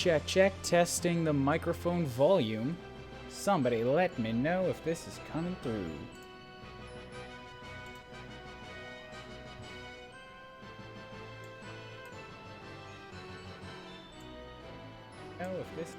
Check, check, testing the microphone volume. Somebody let me know if this is coming through. Know if this...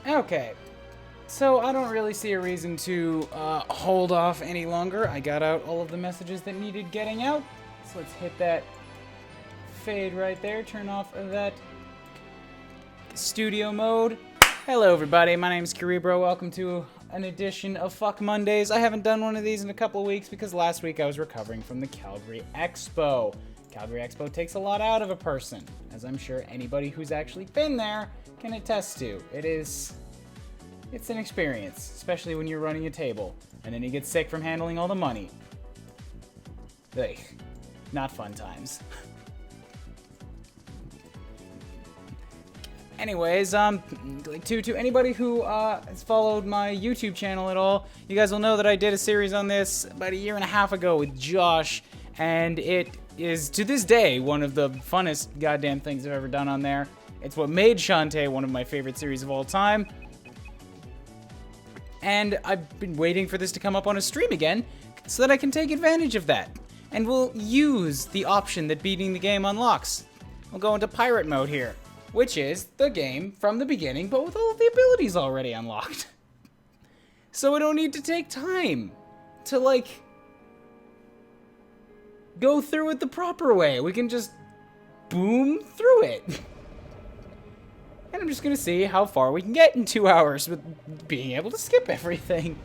Okay, so I don't really see a reason to hold off any longer. I got out all of the messages that needed getting out. So let's hit that fade right there. Turn off that studio mode. Hello, everybody. My name is Kuuribro. Welcome to an edition of Fuck Mondays. I haven't done one of these in a couple of weeks because last week I was recovering from the Calgary Expo. Calgary Expo takes a lot out of a person, as I'm sure anybody who's actually been there can attest to. It's an experience, especially when you're running a table, and then you get sick from handling all the money. Ugh, not fun times. Anyways, to anybody who has followed my YouTube channel at all, you guys will know that I did a series on this about a year and a half ago with Josh, and it is, to this day, one of the funnest goddamn things I've ever done on there. It's what made Shantae one of my favorite series of all time. And I've been waiting for this to come up on a stream again so that I can take advantage of that. And we'll use the option that beating the game unlocks. We'll go into pirate mode here, which is the game from the beginning, but with all of the abilities already unlocked. So we don't need to take time to, like, go through it the proper way. We can just boom through it. And I'm just gonna see how far we can get in 2 hours with being able to skip everything.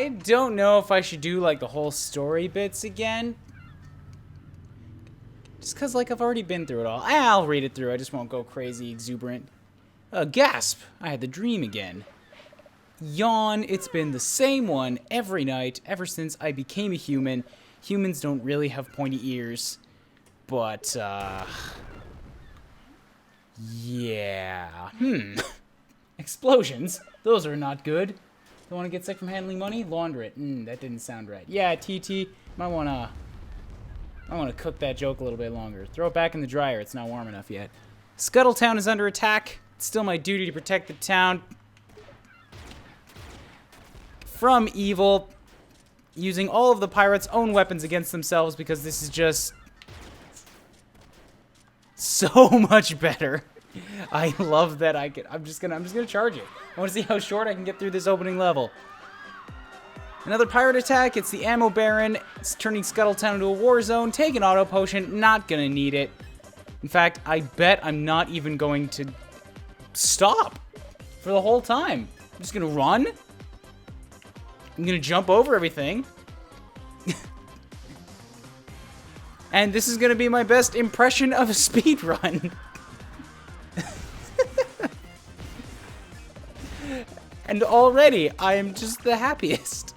I don't know if I should do, like, the whole story bits again. Just because, like, I've already been through it all. I'll read it through. I just won't go crazy exuberant. Gasp! I had the dream again. Yawn. It's been the same one every night ever since I became a human. Humans don't really have pointy ears. But, yeah. Explosions. Those are not good. Don't want to get sick from handling money? Launder it. That didn't sound right. Yeah, TT. Might want to cook that joke a little bit longer. Throw it back in the dryer. It's not warm enough yet. Scuttletown is under attack. It's still my duty to protect the town from evil, using all of the pirates' own weapons against themselves, because this is just so much better. I love that I'm just gonna charge it. I want to see how short I can get through this opening level. Another pirate attack. It's the Ammo Baron. It's turning Scuttletown into a war zone. Take an auto potion. Not gonna need it. In fact, I bet I'm not even going to stop for the whole time. I'm just gonna run. I'm gonna jump over everything. And this is gonna be my best impression of a speed run. And already, I am just the happiest.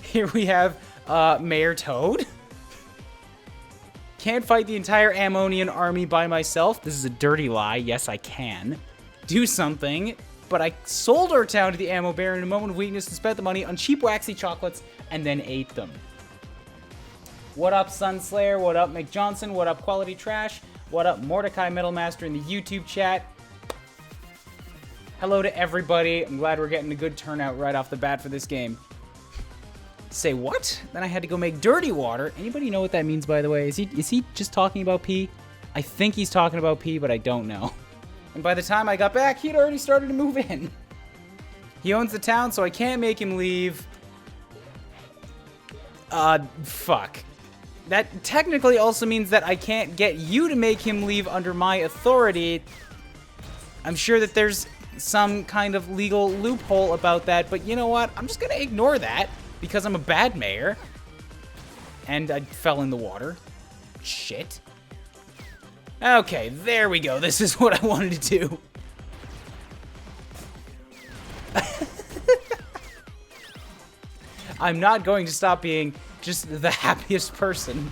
Here we have Mayor Toad. Can't fight the entire Ammonian army by myself. This is a dirty lie. Yes, I can. Do something. But I sold our town to the Ammo Baron in a moment of weakness and spent the money on cheap waxy chocolates and then ate them. What up, Sunslayer? What up, McJohnson? What up, Quality Trash? What up, Mordecai Metalmaster in the YouTube chat? Hello to everybody. I'm glad we're getting a good turnout right off the bat for this game. Say what? Then I had to go make dirty water. Anybody know what that means, by the way? Is he just talking about pee? I think he's talking about pee, but I don't know. And by the time I got back, he'd already started to move in. He owns the town, so I can't make him leave. Fuck. That technically also means that I can't get you to make him leave under my authority. I'm sure that there's some kind of legal loophole about that, but you know what? I'm just gonna ignore that because I'm a bad mayor. And I fell in the water. Shit. Okay, there we go. This is what I wanted to do. I'm not going to stop being just the happiest person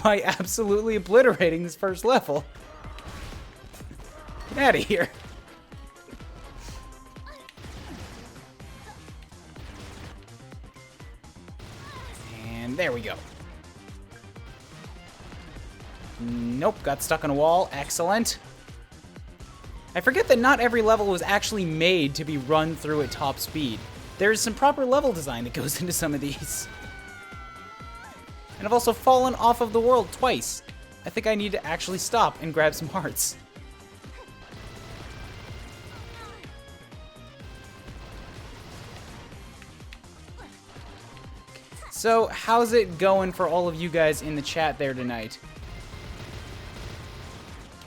by absolutely obliterating this first level. Get out of here. And there we go. Nope, got stuck on a wall. Excellent. I forget that not every level was actually made to be run through at top speed. There's some proper level design that goes into some of these. And I've also fallen off of the world twice. I think I need to actually stop and grab some hearts. So, how's it going for all of you guys in the chat there tonight?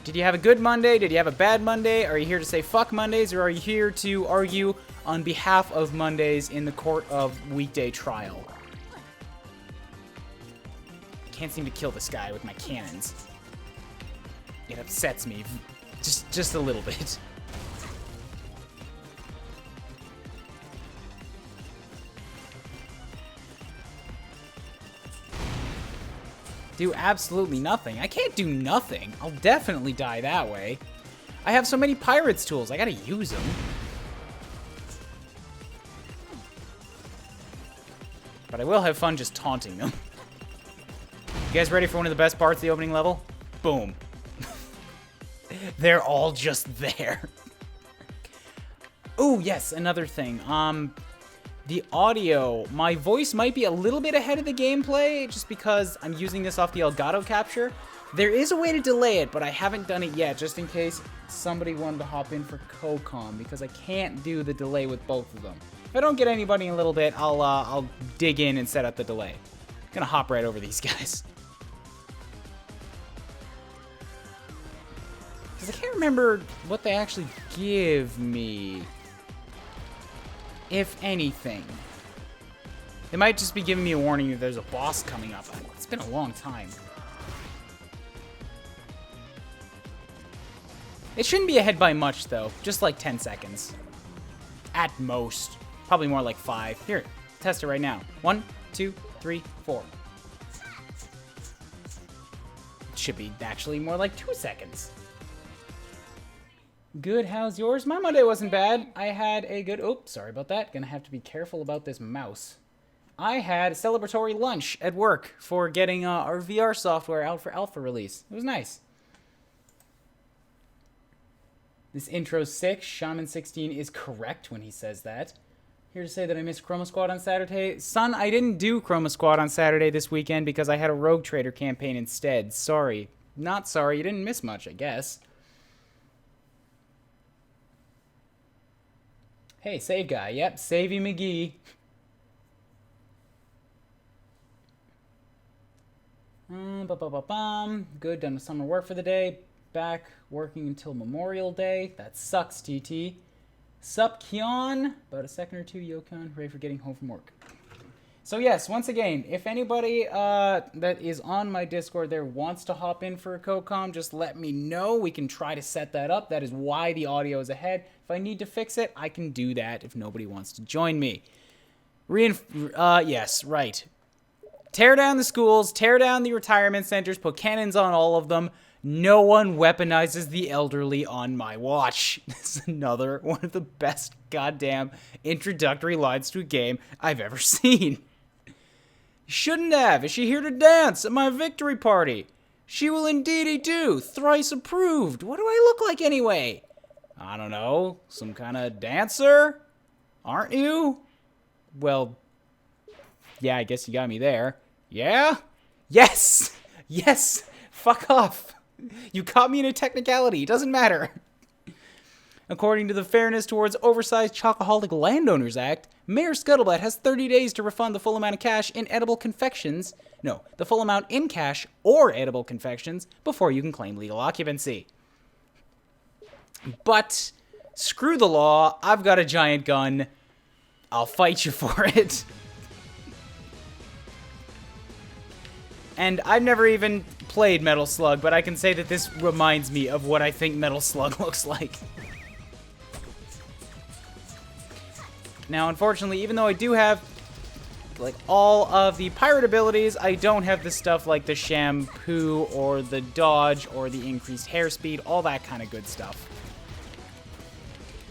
Did you have a good Monday? Did you have a bad Monday? Are you here to say fuck Mondays, or are you here to argue on behalf of Mondays in the court of weekday trial? I can't seem to kill this guy with my cannons. It upsets me just a little bit. Do absolutely nothing. I can't do nothing. I'll definitely die that way. I have so many pirates tools. I gotta use them. But I will have fun just taunting them. You guys ready for one of the best parts of the opening level? Boom. They're all just there. Oh, yes, another thing. The audio, my voice might be a little bit ahead of the gameplay just because I'm using this off the Elgato capture. There is a way to delay it, but I haven't done it yet, just in case somebody wanted to hop in for CoCom, because I can't do the delay with both of them. If I don't get anybody in a little bit, I'll dig in and set up the delay. I'm gonna hop right over these guys. Because I can't remember what they actually give me. If anything. They might just be giving me a warning that there's a boss coming up. It's been a long time. It shouldn't be ahead by much, though. Just like 10 seconds. At most. Probably more like 5. Here, test it right now. 1, 2, 3, 4. It should be actually more like 2 seconds. Good, how's yours? My Monday wasn't bad. I had a good... Oh, sorry about that. Gonna have to be careful about this mouse. I had a celebratory lunch at work for getting our VR software out for alpha release. It was nice. This intro's sick. Shaman16 is correct when he says that. Here to say that I missed Chroma Squad on Saturday. Son, I didn't do Chroma Squad on Saturday this weekend because I had a Rogue Trader campaign instead. Sorry. Not sorry. You didn't miss much, I guess. Hey, save guy. Yep, Savey McGee. Good, done with summer work for the day. Back working until Memorial Day. That sucks, TT. Sup, Kion? About a second or two, Yokon. Ready for getting home from work. So yes, once again, if anybody that is on my Discord there wants to hop in for a CoCom, just let me know. We can try to set that up. That is why the audio is ahead. If I need to fix it, I can do that if nobody wants to join me. Yes, right. Tear down the schools, tear down the retirement centers, put cannons on all of them. No one weaponizes the elderly on my watch. This is another one of the best goddamn introductory lines to a game I've ever seen. Shouldn't have. Is she here to dance at my victory party? She will indeedy do. Thrice approved. What do I look like anyway? I don't know. Some kind of dancer? Aren't you? Well, yeah, I guess you got me there. Yeah? Yes! Yes! Fuck off. You caught me in a technicality. It doesn't matter. According to the Fairness Towards Oversized Chocoholic Landowners Act, Mayor Scuttlebutt has 30 days to refund the full amount of cash in edible confections. No, the full amount in cash or edible confections before you can claim legal occupancy. But screw the law. I've got a giant gun. I'll fight you for it. And I've never even played Metal Slug, but I can say that this reminds me of what I think Metal Slug looks like. Now, unfortunately, even though I do have, like, all of the pirate abilities, I don't have the stuff like the shampoo or the dodge or the increased hair speed, all that kind of good stuff.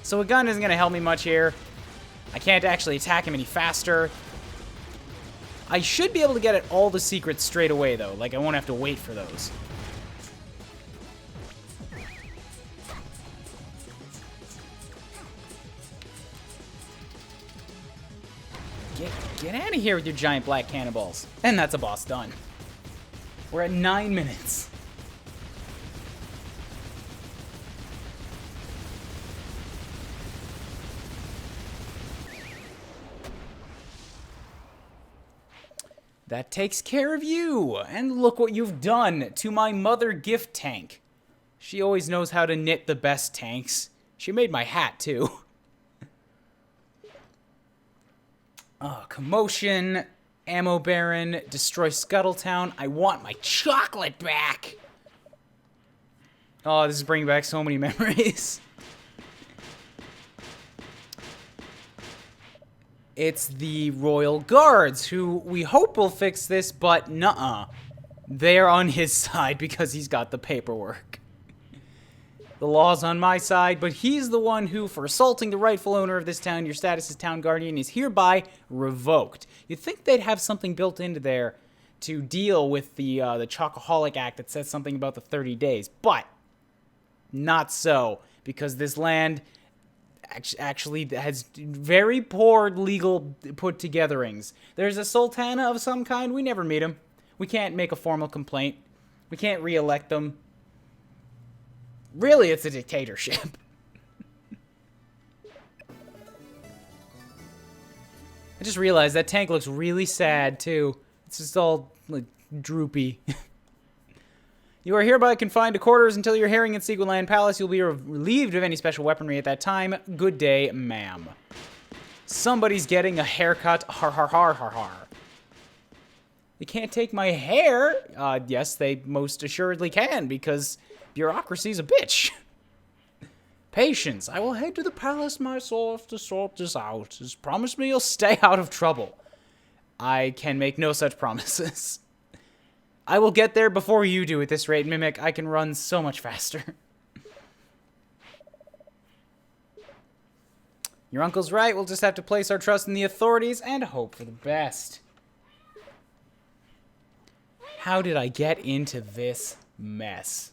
So a gun isn't going to help me much here. I can't actually attack him any faster. I should be able to get at all the secrets straight away, though. Like, I won't have to wait for those. Get out of here with your giant black cannonballs. And that's a boss done. We're at 9 minutes. That takes care of you. And look what you've done to my mother gift tank. She always knows how to knit the best tanks. She made my hat, too. Commotion, Ammo Baron, Destroy Scuttletown. I want my chocolate back. Oh, this is bringing back so many memories. It's the Royal Guards, who we hope will fix this, but nuh-uh. They're on his side because he's got the paperwork. The law's on my side, but he's the one who, for assaulting the rightful owner of this town, your status as town guardian is hereby revoked. You'd think they'd have something built into there to deal with the Chocoholic Act that says something about the 30 days, but not so, because this land actually has very poor legal put-togetherings. There's a sultana of some kind. We never meet him. We can't make a formal complaint. We can't re-elect them. Really, it's a dictatorship. I just realized that tank looks really sad, too. It's just all, like, droopy. You are hereby confined to quarters until your herring in Sequeland Palace. You'll be relieved of any special weaponry at that time. Good day, ma'am. Somebody's getting a haircut. Har har har har har. They can't take my hair. Yes, they most assuredly can, because bureaucracy's a bitch. Patience. I will head to the palace myself to sort this out. Just promise me you'll stay out of trouble. I can make no such promises. I will get there before you do at this rate, Mimic. I can run so much faster. Your uncle's right. We'll just have to place our trust in the authorities and hope for the best. How did I get into this mess?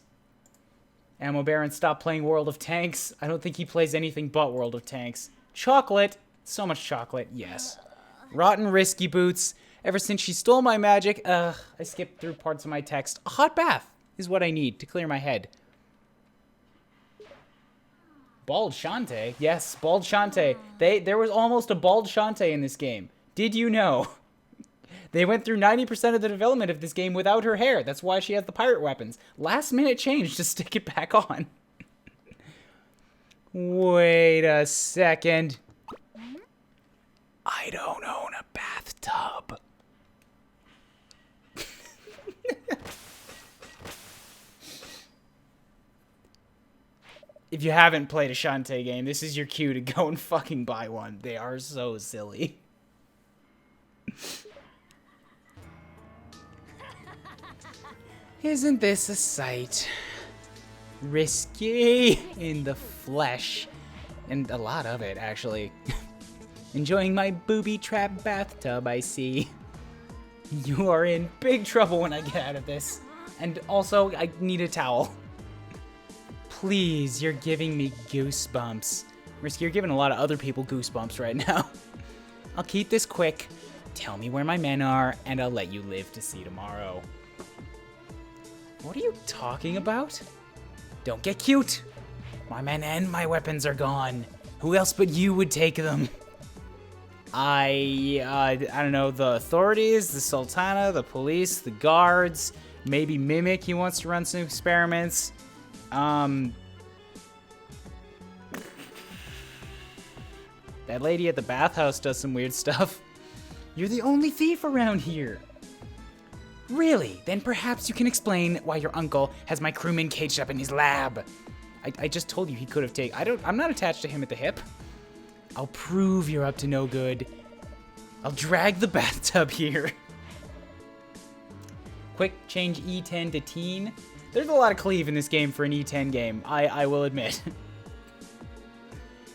Ammo Baron, stop playing World of Tanks. I don't think he plays anything but World of Tanks. Chocolate. So much chocolate. Yes. Rotten Risky Boots. Ever since she stole my magic, I skipped through parts of my text. A hot bath is what I need to clear my head. Bald Shantae? Yes, Bald Shantae. There was almost a Bald Shantae in this game. Did you know? They went through 90% of the development of this game without her hair. That's why she has the pirate weapons. Last minute change to stick it back on. Wait a second. I don't own a bathtub. If you haven't played a Shantae game, this is your cue to go and fucking buy one. They are so silly. Isn't this a sight? Risky in the flesh. And a lot of it, actually. Enjoying my booby-trapped bathtub, I see. You are in big trouble when I get out of this. And also, I need a towel. Please, you're giving me goosebumps. Risky, you're giving a lot of other people goosebumps right now. I'll keep this quick. Tell me where my men are, and I'll let you live to see tomorrow. What are you talking about? Don't get cute. My men and my weapons are gone. Who else but you would take them? I don't know, the authorities, the Sultana, the police, the guards, maybe Mimic, he wants to run some experiments. That lady at the bathhouse does some weird stuff. You're the only thief around here. Really? Then perhaps you can explain why your uncle has my crewman caged up in his lab. I just told you he could have taken... I'm not attached to him at the hip. I'll prove you're up to no good. I'll drag the bathtub here. Quick change E10 to teen. There's a lot of cleave in this game for an E10 game, I will admit.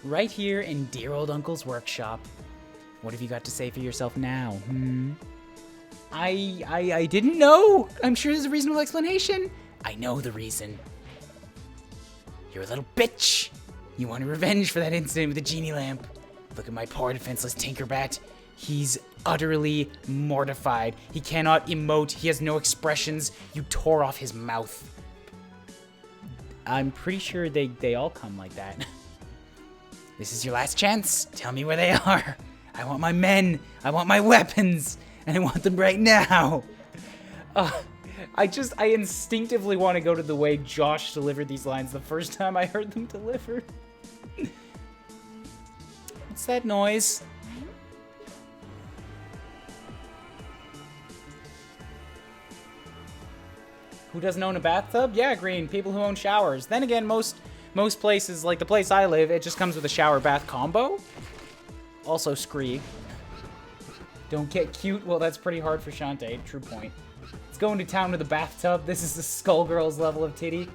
Right here in dear old uncle's workshop. What have you got to say for yourself now, I didn't know. I'm sure there's a reasonable explanation. I know the reason. You're a little bitch. You wanted revenge for that incident with the genie lamp. Look at my poor defenseless Tinkerbat. He's utterly mortified. He cannot emote. He has no expressions. You tore off his mouth. I'm pretty sure they all come like that. This is your last chance. Tell me where they are. I want my men. I want my weapons. And I want them right now. I instinctively want to go to the way Josh delivered these lines the first time I heard them delivered. What's that noise? Who doesn't own a bathtub? Yeah, Green. People who own showers. Then again, most places, like the place I live, it just comes with a shower bath combo. Also, Scree. Don't get cute. Well, that's pretty hard for Shantae. True point. Let's go into town with a bathtub. This is the Skullgirls level of titty.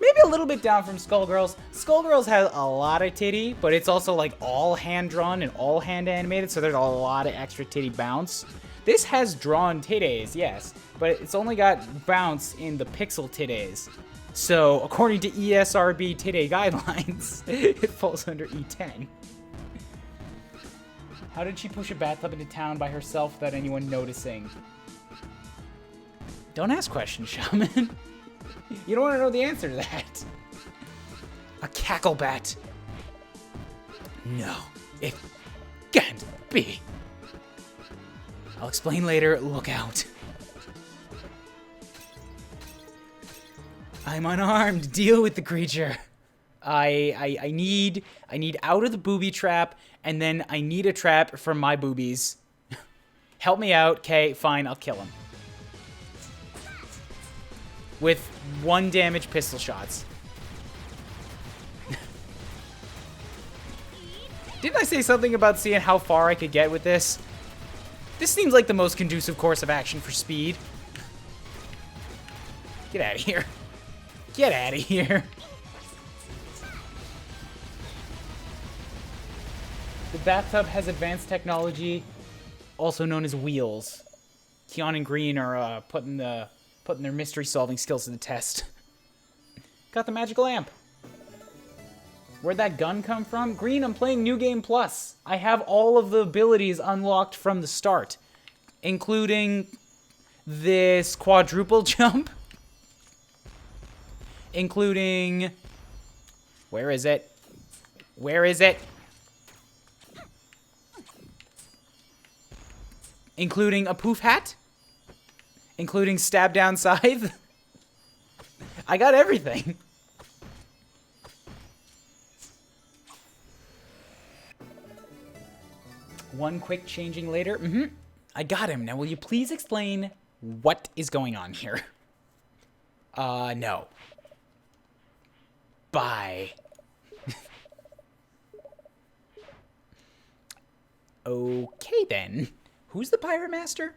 Maybe a little bit down from Skullgirls. Skullgirls has a lot of titty, but it's also like all hand-drawn and all hand-animated, so there's a lot of extra titty bounce. This has drawn titties, yes, but it's only got bounce in the pixel titties. So, according to ESRB titty guidelines, it falls under E10. How did she push a bathtub into town by herself without anyone noticing? Don't ask questions, Shaman. You don't want to know the answer to that. A cacklebat. No, it can't be. I'll explain later. Look out. I'm unarmed. Deal with the creature. I need out of the booby trap, and then I need a trap for my boobies. Help me out. Okay, fine, I'll kill him. With 1 damage pistol shots. Didn't I say something about seeing how far I could get with this? This seems like the most conducive course of action for speed. Get out of here. Get out of here. The bathtub has advanced technology, also known as wheels. Keon and Green are putting their mystery-solving skills to the test. Got the magic lamp. Where'd that gun come from? Green, I'm playing New Game Plus. I have all of the abilities unlocked from the start, including this quadruple jump, including... Where is it? Where is it? Including a poof hat, including stab down scythe. I got everything. One quick changing later. I got him. Now, will you please explain what is going on here? No. Bye. Okay, then. Who's the Pirate Master?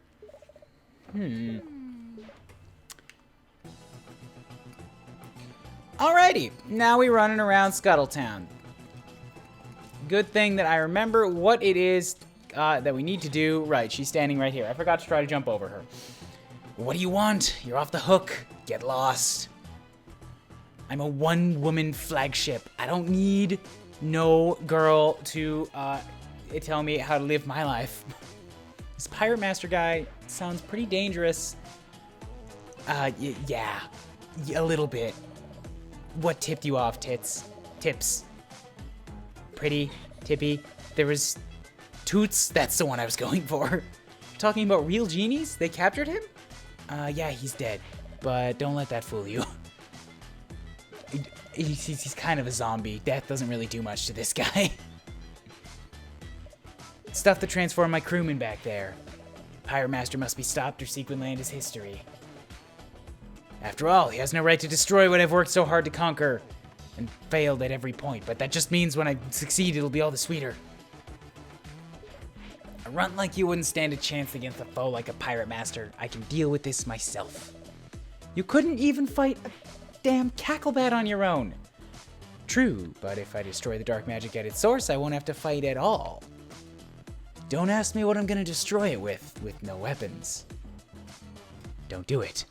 Alrighty. Now we're running around Scuttletown. Good thing that I remember what it is that we need to do. Right, she's standing right here. I forgot to try to jump over her. What do you want? You're off the hook. Get lost. I'm a one-woman flagship. I don't need no girl to tell me how to live my life. This Pirate Master guy sounds pretty dangerous. Yeah, a little bit. What tipped you off, tits? Tips. Pretty, tippy. There was Toots. That's the one I was going for. Talking about real genies? They captured him? Yeah, he's dead. But don't let that fool you. He's kind of a zombie. Death doesn't really do much to this guy. Stuff to transform my crewman back there. Pirate Master must be stopped or Sequin Land is history. After all, he has no right to destroy what I've worked so hard to conquer and failed at every point, but that just means when I succeed, it'll be all the sweeter. A runt like you wouldn't stand a chance against a foe like a Pirate Master. I can deal with this myself. You couldn't even fight a damn cacklebat on your own. True, but if I destroy the dark magic at its source, I won't have to fight at all. Don't ask me what I'm gonna destroy it with no weapons. Don't do it.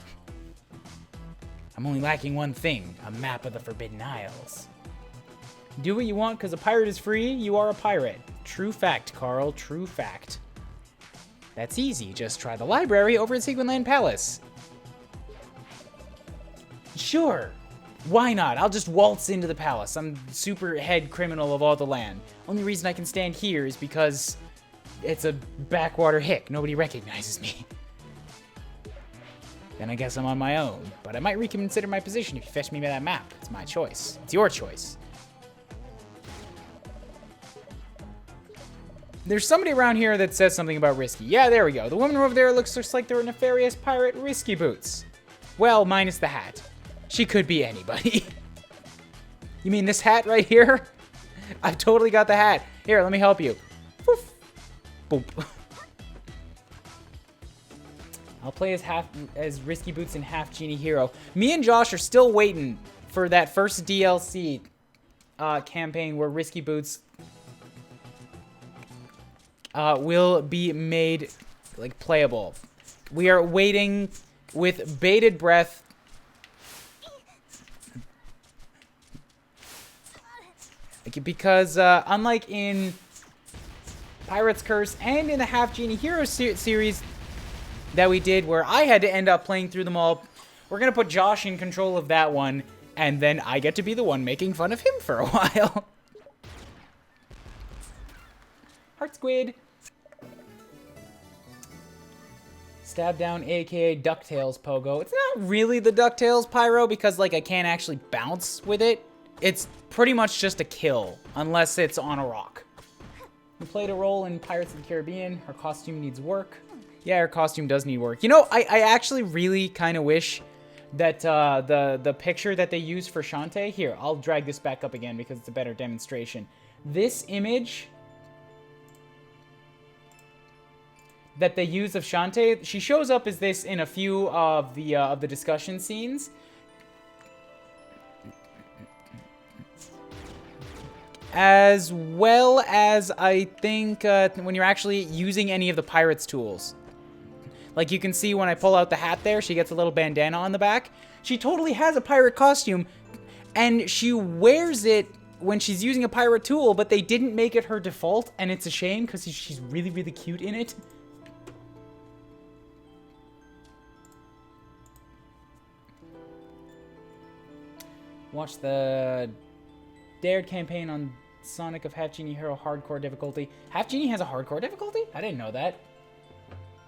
I'm only lacking one thing, a map of the Forbidden Isles. Do what you want, because a pirate is free, you are a pirate. True fact, Carl, true fact. That's easy, just try the library over at Sequin Land Palace. Sure, why not? I'll just waltz into the palace. I'm super head criminal of all the land. Only reason I can stand here is because it's a backwater hick. Nobody recognizes me. Then I guess I'm on my own. But I might reconsider my position if you fetch me that map. It's my choice. It's your choice. There's somebody around here that says something about risky. Yeah, there we go. The woman over there looks just like the nefarious pirate Risky Boots. Well, minus the hat. She could be anybody. You mean this hat right here? I've totally got the hat. Here, let me help you. Poof. Boop. I'll play as Risky Boots and half Genie Hero. Me and Josh are still waiting for that first DLC campaign where Risky Boots will be made like playable. We are waiting with bated breath. Because unlike in Pirate's Curse and in the Half Genie Hero series that we did where I had to end up playing through them all, we're going to put Josh in control of that one, and then I get to be the one making fun of him for a while. Heart Squid. Stab down, aka DuckTales Pogo. It's not really the DuckTales Pyro because, like, I can't actually bounce with it. it's pretty much just a kill, unless it's on a rock. We played a role in Pirates of the Caribbean. Her costume needs work. Yeah, her costume does need work. You know, I actually really kind of wish that the picture that they used for Shantae... Here, I'll drag this back up again because it's a better demonstration. This image that they use of Shantae, she shows up as this in a few of the discussion scenes. As well as, I think, when you're actually using any of the pirates' tools. Like, you can see when I pull out the hat there, she gets a little bandana on the back. She totally has a pirate costume, and she wears it when she's using a pirate tool, but they didn't make it her default, and it's a shame, because she's really, really cute in it. Watch the Dared campaign on Sonic of Half Genie Hero hardcore difficulty. Half Genie has a hardcore difficulty? I didn't know that.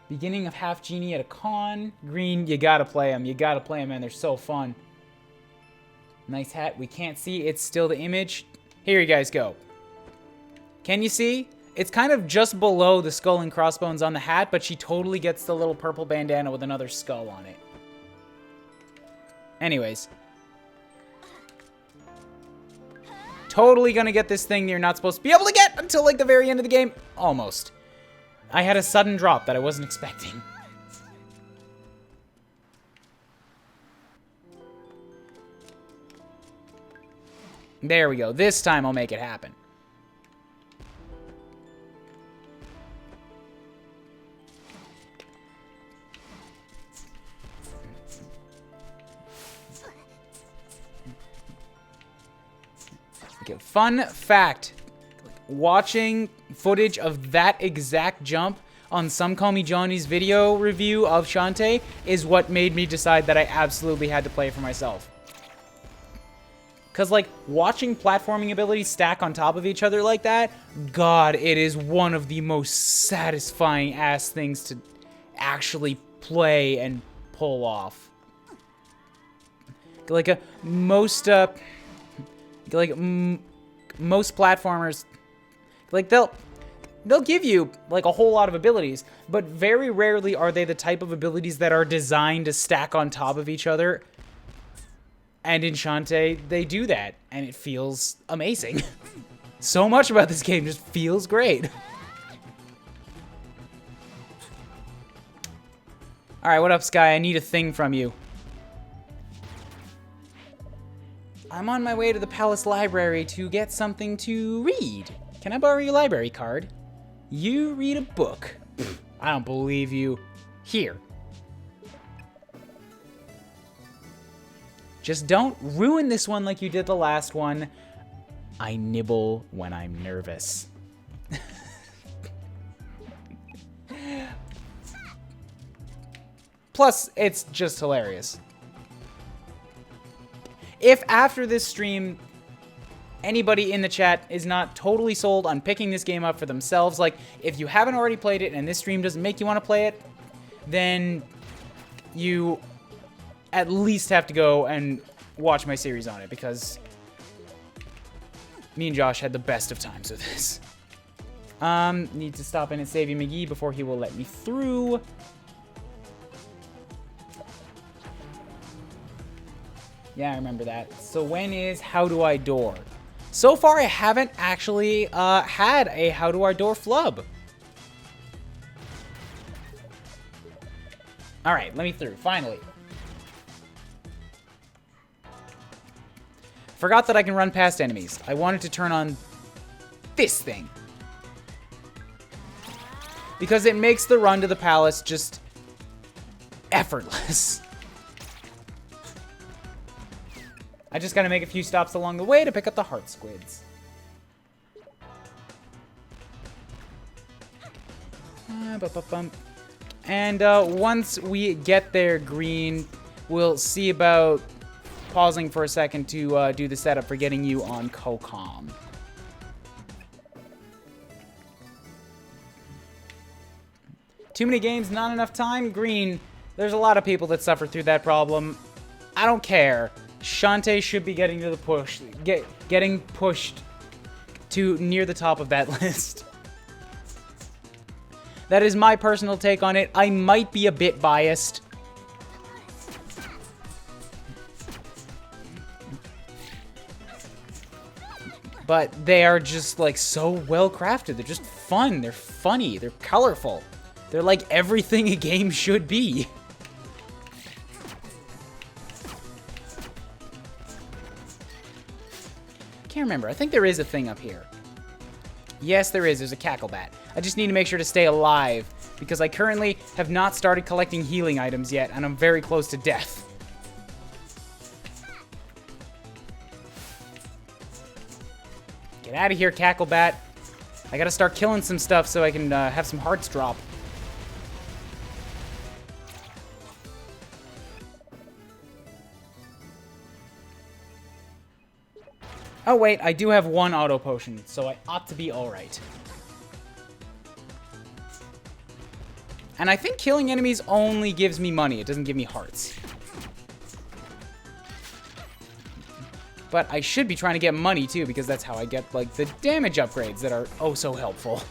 Beginning of Half Genie at a con. Green, you gotta play them. You gotta play them, man. They're so fun. Nice hat. We can't see. It's still the image. Here you guys go. Can you see? It's kind of just below the skull and crossbones on the hat, but she totally gets the little purple bandana with another skull on it. Anyways. Totally gonna get this thing you're not supposed to be able to get until, like, the very end of the game. Almost. I had a sudden drop that I wasn't expecting. There we go. This time I'll make it happen. Okay, fun fact. Watching footage of that exact jump on Some Call Me Johnny's video review of Shantae is what made me decide that I absolutely had to play it for myself. Because, like, watching platforming abilities stack on top of each other like that, God, it is one of the most satisfying ass things to actually play and pull off. Like, most platformers, like, they'll give you, like, a whole lot of abilities, but very rarely are they the type of abilities that are designed to stack on top of each other. And in Shantae, they do that, and it feels amazing. So much about this game just feels great. Alright, what up, Sky? I need a thing from you. I'm on my way to the Palace Library to get something to read. Can I borrow your library card? You read a book. I don't believe you. Here. Just don't ruin this one like you did the last one. I nibble when I'm nervous. Plus, it's just hilarious. If after this stream, anybody in the chat is not totally sold on picking this game up for themselves, like, if you haven't already played it and this stream doesn't make you want to play it, then you at least have to go and watch my series on it, because me and Josh had the best of times with this. Need to stop in and save McGee before he will let me through. Yeah, I remember that. So when is How Do I Door? So far, I haven't actually had a How Do I Door flub. All right, let me through, finally. Forgot that I can run past enemies. I wanted to turn on this thing, because it makes the run to the palace just effortless. I just gotta make a few stops along the way to pick up the heart squids. And once we get there, Green, we'll see about pausing for a second to do the setup for getting you on COCOM. Too many games, not enough time? Green, there's a lot of people that suffer through that problem. I don't care. Shantae should be getting to the push, getting pushed to near the top of that list. That is my personal take on it. I might be a bit biased. But they are just, like, so well crafted. They're just fun. They're funny. They're colorful. They're like everything a game should be. Can't remember. I think there is a thing up here. Yes, there is. There's a cacklebat. I just need to make sure to stay alive, because I currently have not started collecting healing items yet, and I'm very close to death. Get out of here, cacklebat. I gotta start killing some stuff so I can have some hearts drop. Oh wait, I do have one auto potion, so I ought to be alright. And I think killing enemies only gives me money, it doesn't give me hearts. But I should be trying to get money too, because that's how I get, like, the damage upgrades that are oh so helpful.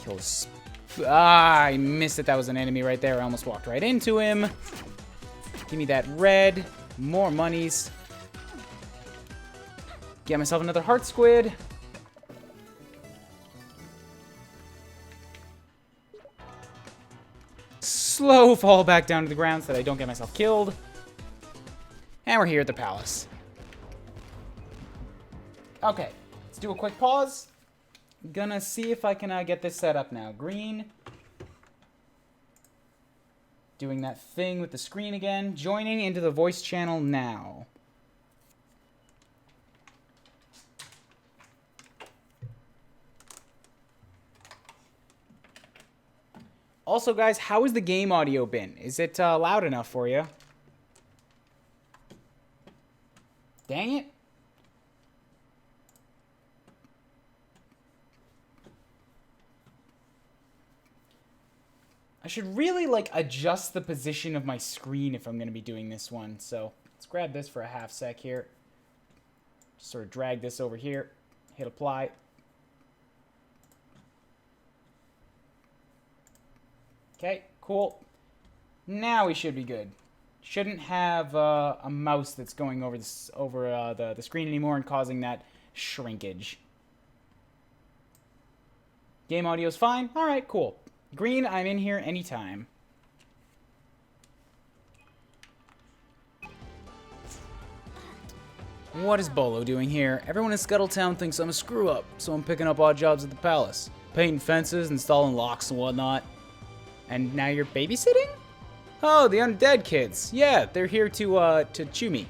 Kill this. Ah, I missed it. That was an enemy right there. I almost walked right into him. Give me that red. More monies. Get myself another heart squid. Slow fall back down to the ground so that I don't get myself killed. And we're here at the palace. Okay, let's do a quick pause. Gonna see if I can get this set up now. Green. Doing that thing with the screen again. Joining into the voice channel now. Also, guys, how has the game audio been? Is it loud enough for you? Dang it. I should really, like, adjust the position of my screen if I'm going to be doing this one. So, let's grab this for a half sec here. Just sort of drag this over here. Hit apply. Okay, cool. Now we should be good. Shouldn't have a mouse that's going over the screen anymore and causing that shrinkage. Game audio's fine. All right, cool. Green, I'm in here anytime. What is Bolo doing here? Everyone in Scuttletown thinks I'm a screw-up, so I'm picking up odd jobs at the palace. Painting fences, installing locks and whatnot. And now you're babysitting? Oh, the undead kids. Yeah, they're here to chew me.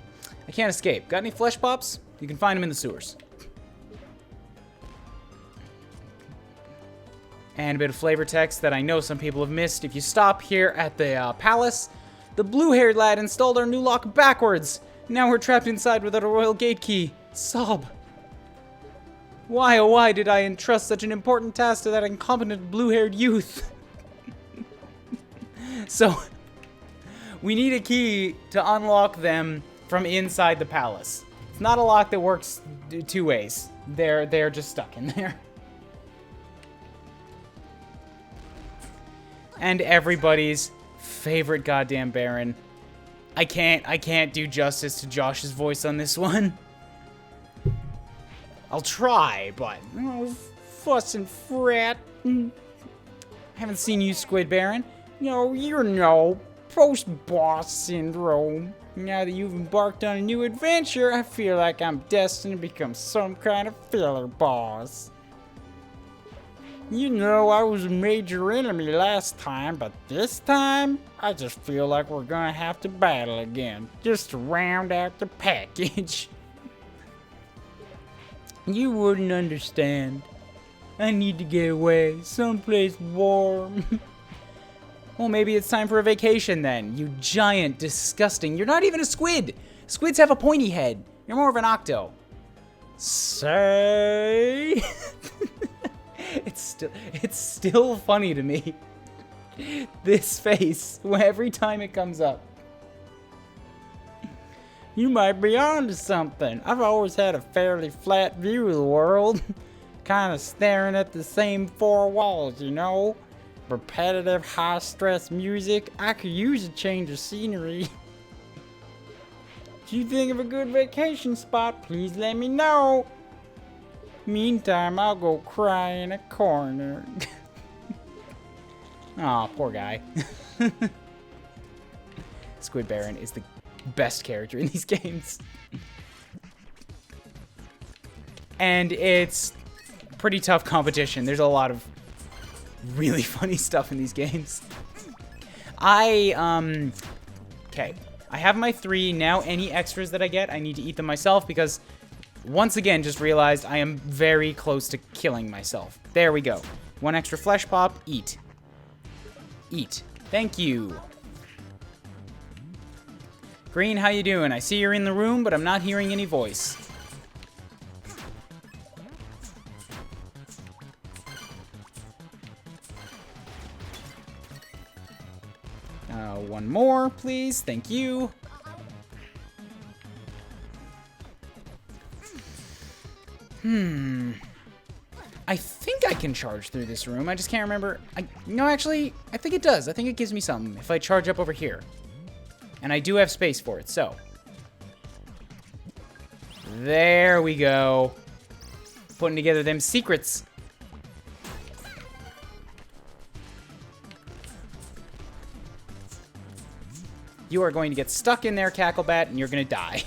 I can't escape. Got any flesh pops? You can find them in the sewers. And a bit of flavor text that I know some people have missed. If you stop here at the palace, the blue-haired lad installed our new lock backwards. Now we're trapped inside without a royal gate key. Sob. Why, oh why did I entrust such an important task to that incompetent blue-haired youth? So, we need a key to unlock them from inside the palace. It's not a lock that works two ways. They're just stuck in there. And everybody's favorite goddamn Baron. I can't do justice to Josh's voice on this one. I'll try, but fuss and fret. I haven't seen you, Squid Baron. No, post-boss syndrome. Now that you've embarked on a new adventure, I feel like I'm destined to become some kind of filler boss. You know, I was a major enemy last time, but this time, I just feel like we're gonna have to battle again, just to round out the package. You wouldn't understand. I need to get away, someplace warm. Well, maybe it's time for a vacation then, you giant, disgusting... You're not even a squid! Squids have a pointy head. You're more of an octo. Say... It's still funny to me. This face, every time it comes up. You might be onto something. I've always had a fairly flat view of the world. Kind of staring at the same four walls, you know? Repetitive, high-stress music. I could use a change of scenery. If you think of a good vacation spot, please let me know. Meantime, I'll go cry in a corner. Aw, poor guy. Squid Baron is the best character in these games. And it's pretty tough competition. There's a lot of really funny stuff in these games. Okay. I have my 3. Now any extras that I get, I need to eat them myself because, once again, just realized I am very close to killing myself. There we go. 1 extra flesh pop. Eat. Eat. Thank you. Green, how you doing? I see you're in the room, but I'm not hearing any voice. One more, please. Thank you. I think I can charge through this room. I just can't remember. No, actually, I think it does. I think it gives me something if I charge up over here. And I do have space for it, so. There we go. Putting together them secrets. You are going to get stuck in there, Cacklebat, and you're going to die.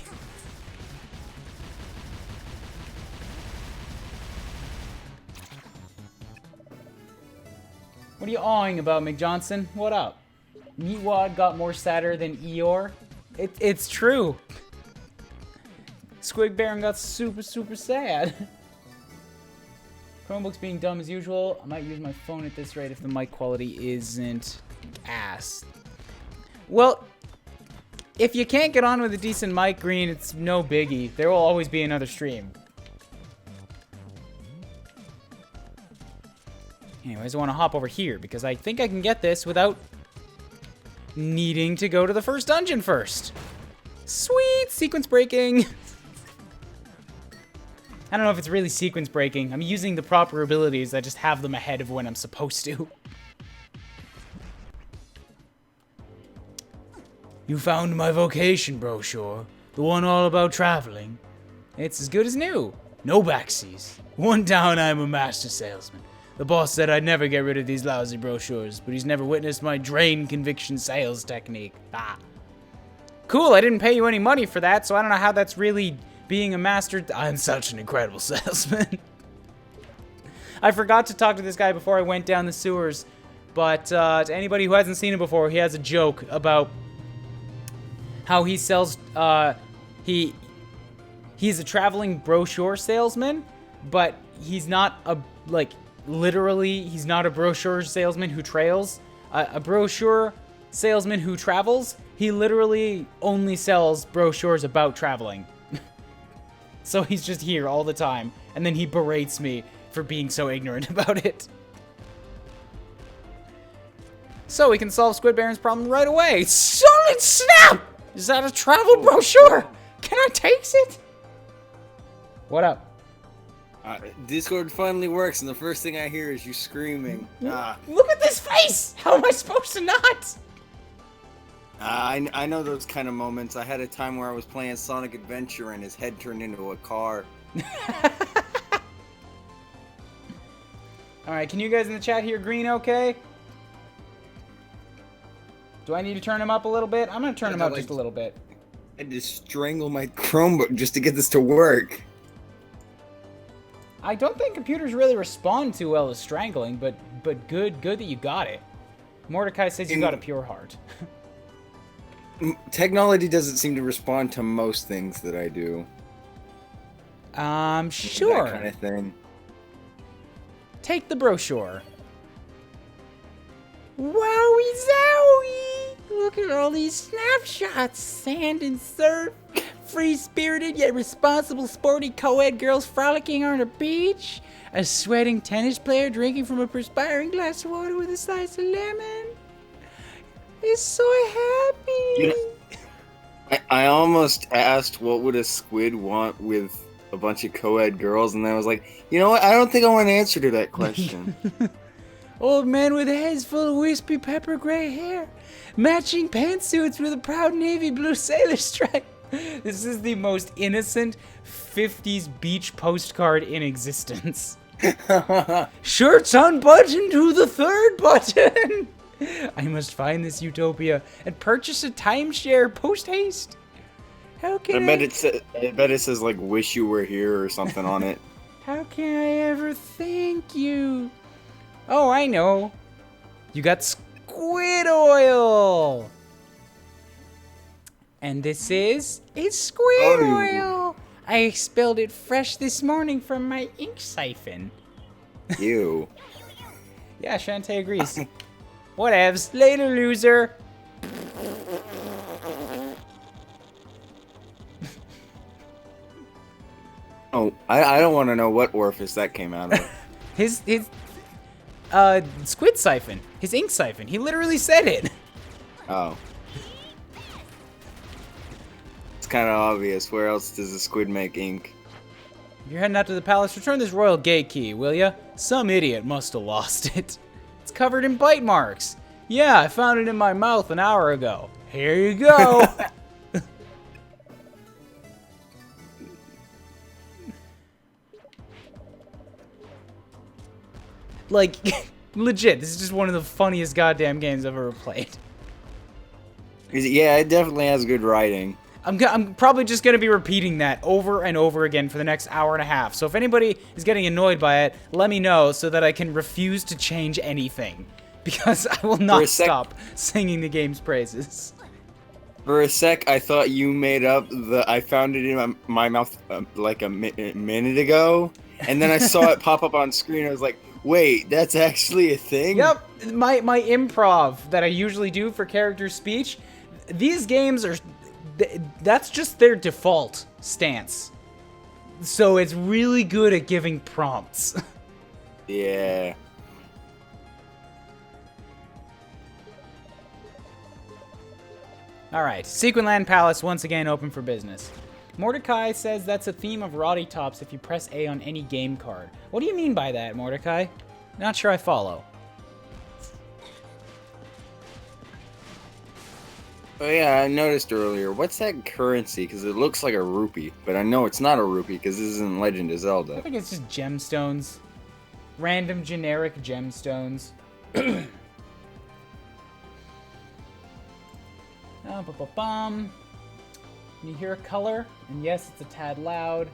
What are you awing about, McJohnson? What up? Meatwad got more sadder than Eeyore? It's true. Squig Baron got super, super sad. Chromebook's being dumb as usual. I might use my phone at this rate if the mic quality isn't ass. Well, if you can't get on with a decent mic, Green, it's no biggie. There will always be another stream. Anyways, I want to hop over here because I think I can get this without needing to go to the first dungeon first. Sweet! Sequence breaking! I don't know if it's really sequence breaking. I'm using the proper abilities. I just have them ahead of when I'm supposed to. You found my vocation brochure. The one all about traveling. It's as good as new. No backseas. One down, I'm a master salesman. The boss said I'd never get rid of these lousy brochures, but he's never witnessed my drain conviction sales technique. Ah. Cool, I didn't pay you any money for that, so I don't know how that's really being a master. I'm such an incredible salesman. I forgot to talk to this guy before I went down the sewers, but to anybody who hasn't seen it before, he has a joke about how he sells, he's a traveling brochure salesman, but he's not a, literally, he's not a brochure salesman who trails. A brochure salesman who travels, he literally only sells brochures about traveling. So he's just here all the time, and then he berates me for being so ignorant about it. So we can solve Squid Baron's problem right away. Solid snap! Is that a travel brochure? Can I taste it? What up? Discord finally works, and the first thing I hear is you screaming. Look at this face! How am I supposed to not? I know those kind of moments. I had a time where I was playing Sonic Adventure and his head turned into a car. Alright, can you guys in the chat hear Green okay? Do I need to turn him up a little bit? I'm gonna turn him up just a little bit. I had to strangle my Chromebook just to get this to work. I don't think computers really respond too well to strangling, but good that you got it. Mordecai says you got a pure heart. Technology doesn't seem to respond to most things that I do. Sure. That kind of thing. Take the brochure. Wowie zowie! Look at all these snapshots. Sand and surf. Free-spirited yet responsible sporty co-ed girls frolicking on a beach. A sweating tennis player drinking from a perspiring glass of water with a slice of lemon. He's so happy. I almost asked what would a squid want with a bunch of co-ed girls, and I was like, you know what? I don't think I want an answer to that question. Old man with heads full of wispy pepper gray hair. Matching pantsuits with a proud navy blue sailor stripe. This is the most innocent 50s beach postcard in existence. Shirts unbuttoned to the third button. I must find this utopia and purchase a timeshare post-haste. How can I bet it says like "wish you were here" or something on it. How can I ever thank you? Oh, I know. You got squid oil. And this is a squid oil. I expelled it fresh this morning from my ink siphon. Ew. Yeah, Shantae agrees. Whatevs. Later, loser. Oh, I don't want to know what orifice that came out of. His squid siphon. His ink siphon. He literally said it. Oh. It's kind of obvious. Where else does the squid make ink? If you're heading out to the palace, return this royal gate key, will ya? Some idiot must have lost it. It's covered in bite marks. Yeah, I found it in my mouth an hour ago. Here you go. Like, legit, this is just one of the funniest goddamn games I've ever played. Yeah, it definitely has good writing. I'm probably just going to be repeating that over and over again for the next hour and a half. So if anybody is getting annoyed by it, let me know so that I can refuse to change anything. Because I will not stop singing the game's praises. For a sec, I thought you made up the I found it in my mouth like a minute ago. And then I saw it pop up on screen. I was like, wait, that's actually a thing? Yep, my improv that I usually do for character speech, these games are... That's just their default stance. So it's really good at giving prompts. Yeah. Alright, Sequinland Palace once again open for business. Mordecai says that's a theme of Roddy Tops if you press A on any game card. What do you mean by that, Mordecai? Not sure I follow. Oh yeah, I noticed earlier. What's that currency? Because it looks like a rupee, but I know it's not a rupee because this isn't Legend of Zelda. I think it's just gemstones. Random generic gemstones. You hear a color, and yes, it's a tad loud.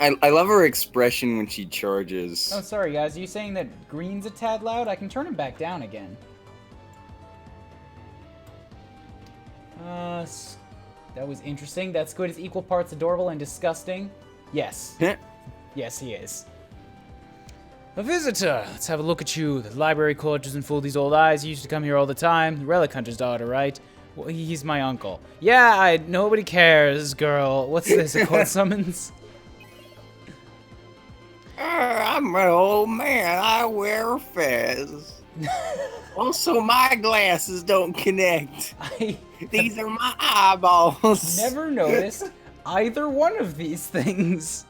I love her expression when she charges. Oh, sorry guys, are you saying that green's a tad loud? I can turn him back down again. That was interesting. That squid is equal parts adorable and disgusting. Yes. Yes, he is. A visitor. Let's have a look at you. The library court doesn't fool these old eyes. You used to come here all the time. The Relic Hunter's daughter, right? Well, he's my uncle. Yeah, nobody cares, girl. What's this, a court summons? I'm an old man. I wear a fez. Also, my glasses don't connect. These are my eyeballs. Never noticed either one of these things.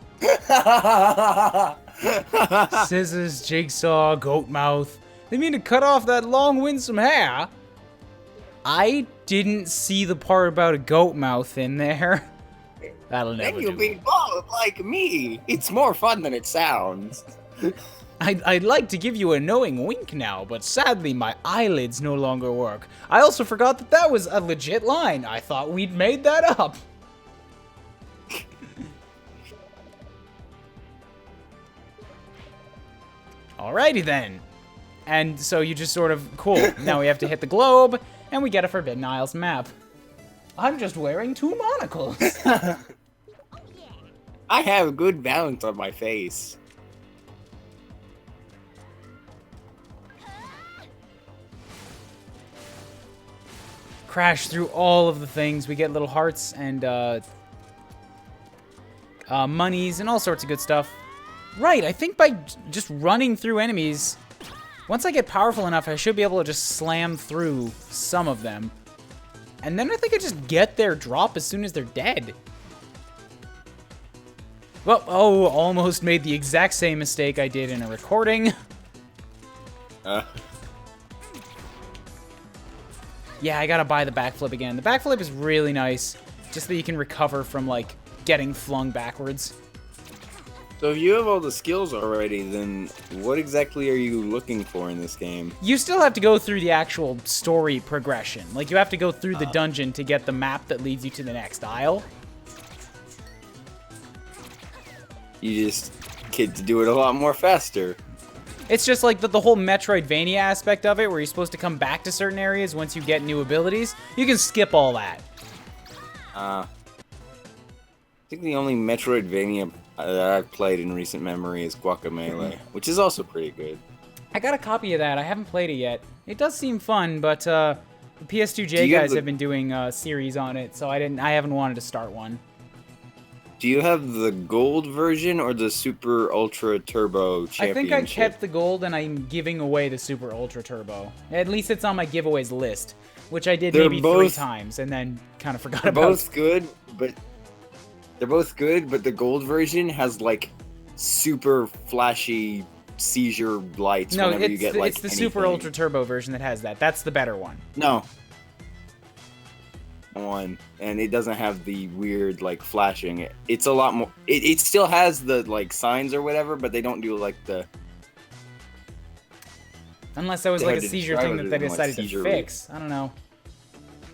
Scissors, jigsaw, goat mouth. They mean to cut off that long, winsome hair. I didn't see the part about a goat mouth in there. That'll never do. Then you'll be bald like me. It's more fun than it sounds. I'd like to give you a knowing wink now, but sadly my eyelids no longer work. I also forgot that that was a legit line. I thought we'd made that up. Alrighty then. And so you just sort of, cool, now we have to hit the globe, and we get a Forbidden Isles map. I'm just wearing 2 monocles. I have good balance on my face. Crash through all of the things. We get little hearts and monies and all sorts of good stuff. Right, I think by just running through enemies, once I get powerful enough, I should be able to just slam through some of them. And then I think I just get their drop as soon as they're dead. Well, oh, almost made the exact same mistake I did in a recording. Yeah, I gotta buy the backflip again. The backflip is really nice, just that you can recover from, like, getting flung backwards. So if you have all the skills already, then what exactly are you looking for in this game? You still have to go through the actual story progression. Like, you have to go through the dungeon to get the map that leads you to the next isle. You just get to do it a lot more faster. It's just like the whole Metroidvania aspect of it, where you're supposed to come back to certain areas once you get new abilities. You can skip all that. I think the only Metroidvania that I've played in recent memory is Guacamelee, which is also pretty good. I got a copy of that. I haven't played it yet. It does seem fun, but the PS2J guys have been doing a series on it, so I haven't wanted to start one. Do you have the gold version or the Super Ultra Turbo Championship? I think I kept the gold, and I'm giving away the Super Ultra Turbo. At least it's on my giveaways list, which I did maybe 3 times, and then kind of forgot about. They're both good, but the gold version has like super flashy seizure lights whenever you get like it's the Super Ultra Turbo version that has that. That's the better one. No. One, and it doesn't have the weird like flashing. It's a lot more. It still has the like signs or whatever, but they don't do like the. Unless that was like a seizure thing that they decided to fix. I don't know.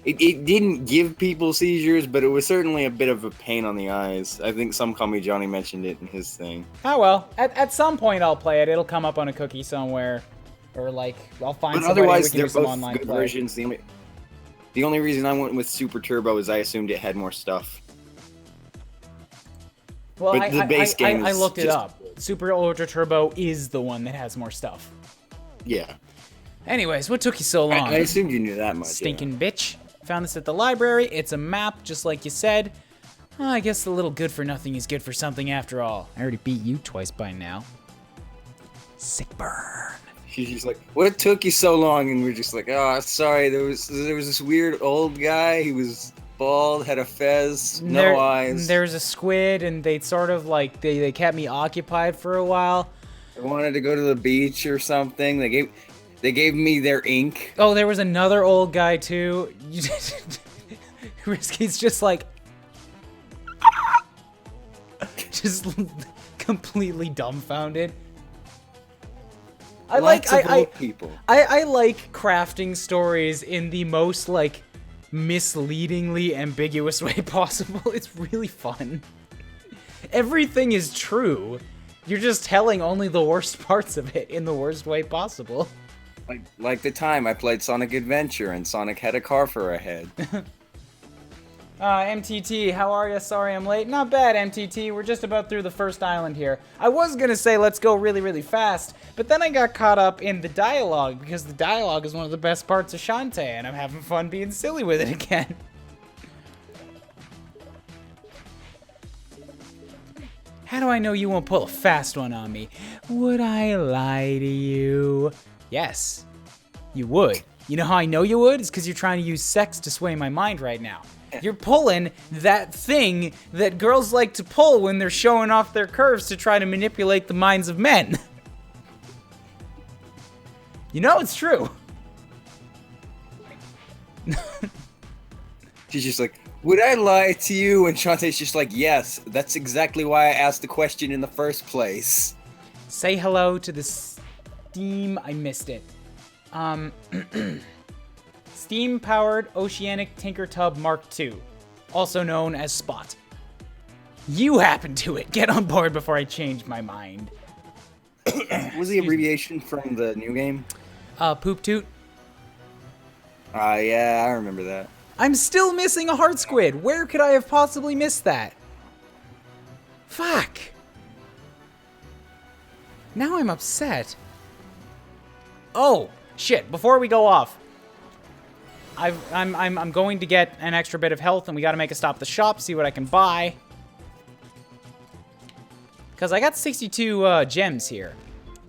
It didn't give people seizures, but it was certainly a bit of a pain on the eyes. I think some Call Me Johnny mentioned it in his thing. Oh well, at some point I'll play it. It'll come up on a cookie somewhere, or like I'll find somebody otherwise, we can do some online good play. versions. The only reason I went with Super Turbo is I assumed it had more stuff. Well, I looked it up. Super Ultra Turbo is the one that has more stuff. Yeah. Anyways, what took you so long? I assumed you knew that much. Stinking bitch. Found this at the library. It's a map, just like you said. I guess the little good for nothing is good for something after all. I already beat you twice by now. Sick burn. She's just like, what took you so long? And we're just like, oh, sorry. There was this weird old guy. He was bald, had a fez, no eyes. There's a squid, and they sort of like they kept me occupied for a while. I wanted to go to the beach or something. They gave me their ink. Oh, there was another old guy too. Risky's just like, just completely dumbfounded. I like crafting stories in the most like misleadingly ambiguous way possible. It's really fun. Everything is true. You're just telling only the worst parts of it in the worst way possible. Like the time I played Sonic Adventure and Sonic had a car for a head. MTT, how are ya? Sorry I'm late. Not bad, MTT. We're just about through the first island here. I was gonna say let's go really, really fast, but then I got caught up in the dialogue, because the dialogue is one of the best parts of Shantae, and I'm having fun being silly with it again. How do I know you won't pull a fast one on me? Would I lie to you? Yes, you would. You know how I know you would? It's because you're trying to use sex to sway my mind right now. You're pulling that thing that girls like to pull when they're showing off their curves to try to manipulate the minds of men. You know it's true. She's just like, would I lie to you? And Shantae's just like, yes, that's exactly why I asked the question in the first place. Say hello to the Steam. I missed it. Steam-powered Oceanic Tinker Tub Mark II, also known as Spot. You happen to it. Get on board before I change my mind. Was the abbreviation from the new game? Poop Toot. Yeah, I remember that. I'm still missing a heart squid. Where could I have possibly missed that? Fuck. Now I'm upset. Oh, shit. Before we go off, I'm going to get an extra bit of health, and we got to make a stop at the shop, see what I can buy. Because I got 62 gems here.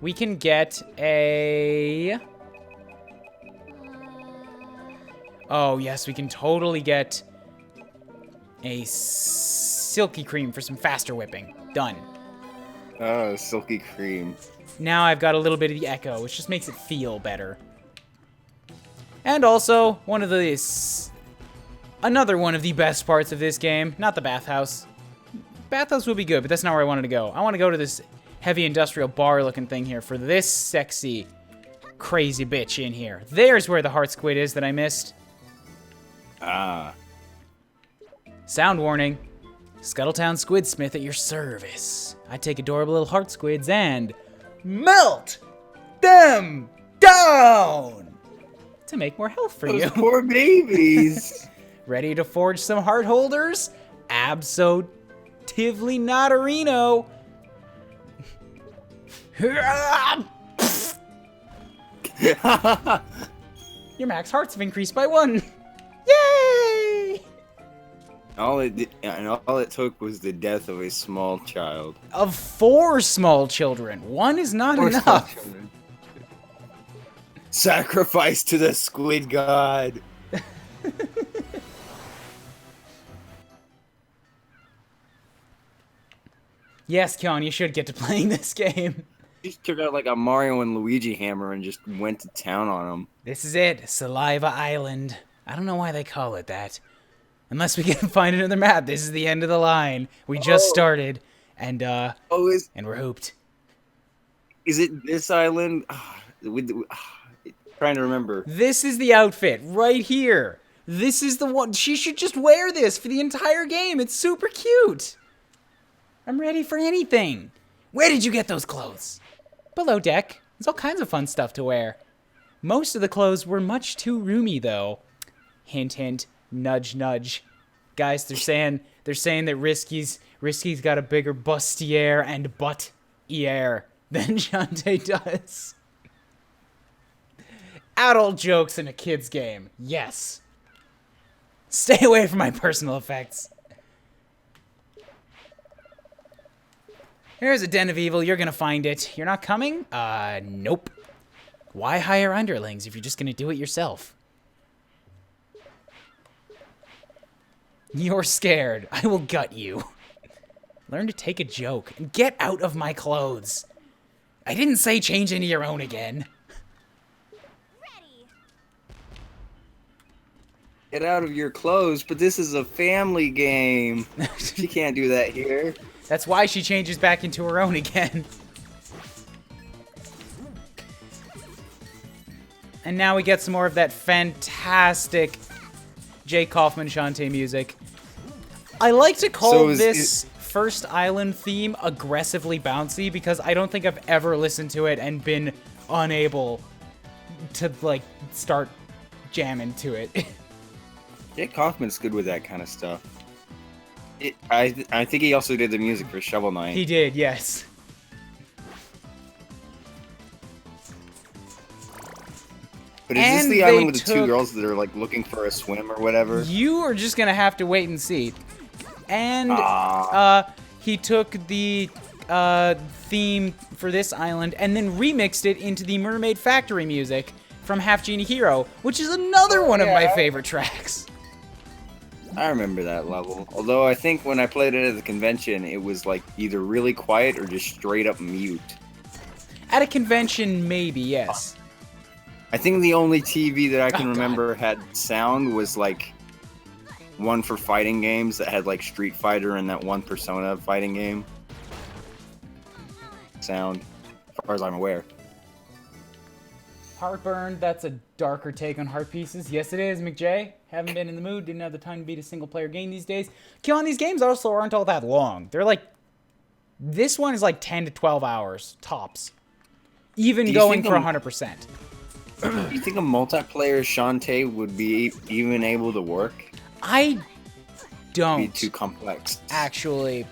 We can get a... Oh, yes, we can totally get a silky cream for some faster whipping. Done. Oh, silky cream. Now I've got a little bit of the echo, which just makes it feel better. And also, another one of the best parts of this game, not the bathhouse. Bathhouse would be good, but that's not where I wanted to go. I want to go to this heavy industrial bar looking thing here for this sexy, crazy bitch in here. There's where the heart squid is that I missed. Ah. Sound warning. Scuttletown Squidsmith at your service. I take adorable little heart squids and melt them down to make more health for Those you. poor babies. Ready to forge some heart holders? Absolutely not a Reno. Your max hearts have increased by 1. Yay! All it took was the death of a small child. Of 4 small children. 1 is not Poor small enough. children. Sacrifice to the squid god. Yes, Kyon, you should get to playing this game. He just took out like a Mario and Luigi hammer and just went to town on him. This is it, Saliva Island. I don't know why they call it that. Unless we can find another map. This is the end of the line. We just started, and and we're hooped. Is it this island? Trying to remember. This is the outfit right here. This is the one. She should just wear this for the entire game. It's super cute. I'm ready for anything. Where did you get those clothes? Below deck. There's all kinds of fun stuff to wear. Most of the clothes were much too roomy, though. Hint, hint. Nudge, nudge. Guys, they're saying that Risky's got a bigger bustier and butt-iere than Shantae does. Adult jokes in a kid's game. Yes. Stay away from my personal effects. Here's a den of evil. You're gonna find it. You're not coming? Nope. Why hire underlings if you're just gonna do it yourself? You're scared. I will gut you. Learn to take a joke and get out of my clothes. I didn't say change into your own again. Ready. Get out of your clothes, but this is a family game. She can't do that here. That's why she changes back into her own again. And now we get some more of that fantastic Jay Kaufman Shantae music. I like to call this first island theme aggressively bouncy because I don't think I've ever listened to it and been unable to, like, start jamming to it. Jay Kaufman's good with that kind of stuff. I think he also did the music for Shovel Knight. He did, yes. But is this the island with the 2 girls that are like looking for a swim or whatever? You are just gonna have to wait and see. And he took the theme for this island and then remixed it into the Mermaid Factory music from Half Genie Hero, which is another one of my favorite tracks. I remember that level. Although I think when I played it at the convention, it was like either really quiet or just straight up mute. At a convention, maybe, yes. I think the only TV that I can remember had sound was like one for fighting games that had like Street Fighter and that one Persona fighting game. Sound, as far as I'm aware. Heartburn, that's a darker take on Heart Pieces. Yes, it is, McJ. Haven't been in the mood, didn't have the time to beat a single-player game these days. Killing these games also aren't all that long. They're like... This one is like 10 to 12 hours, tops. Even going for 100%. Do you think a multiplayer Shantae would be even able to work? I don't. It'd be too complex. Actually.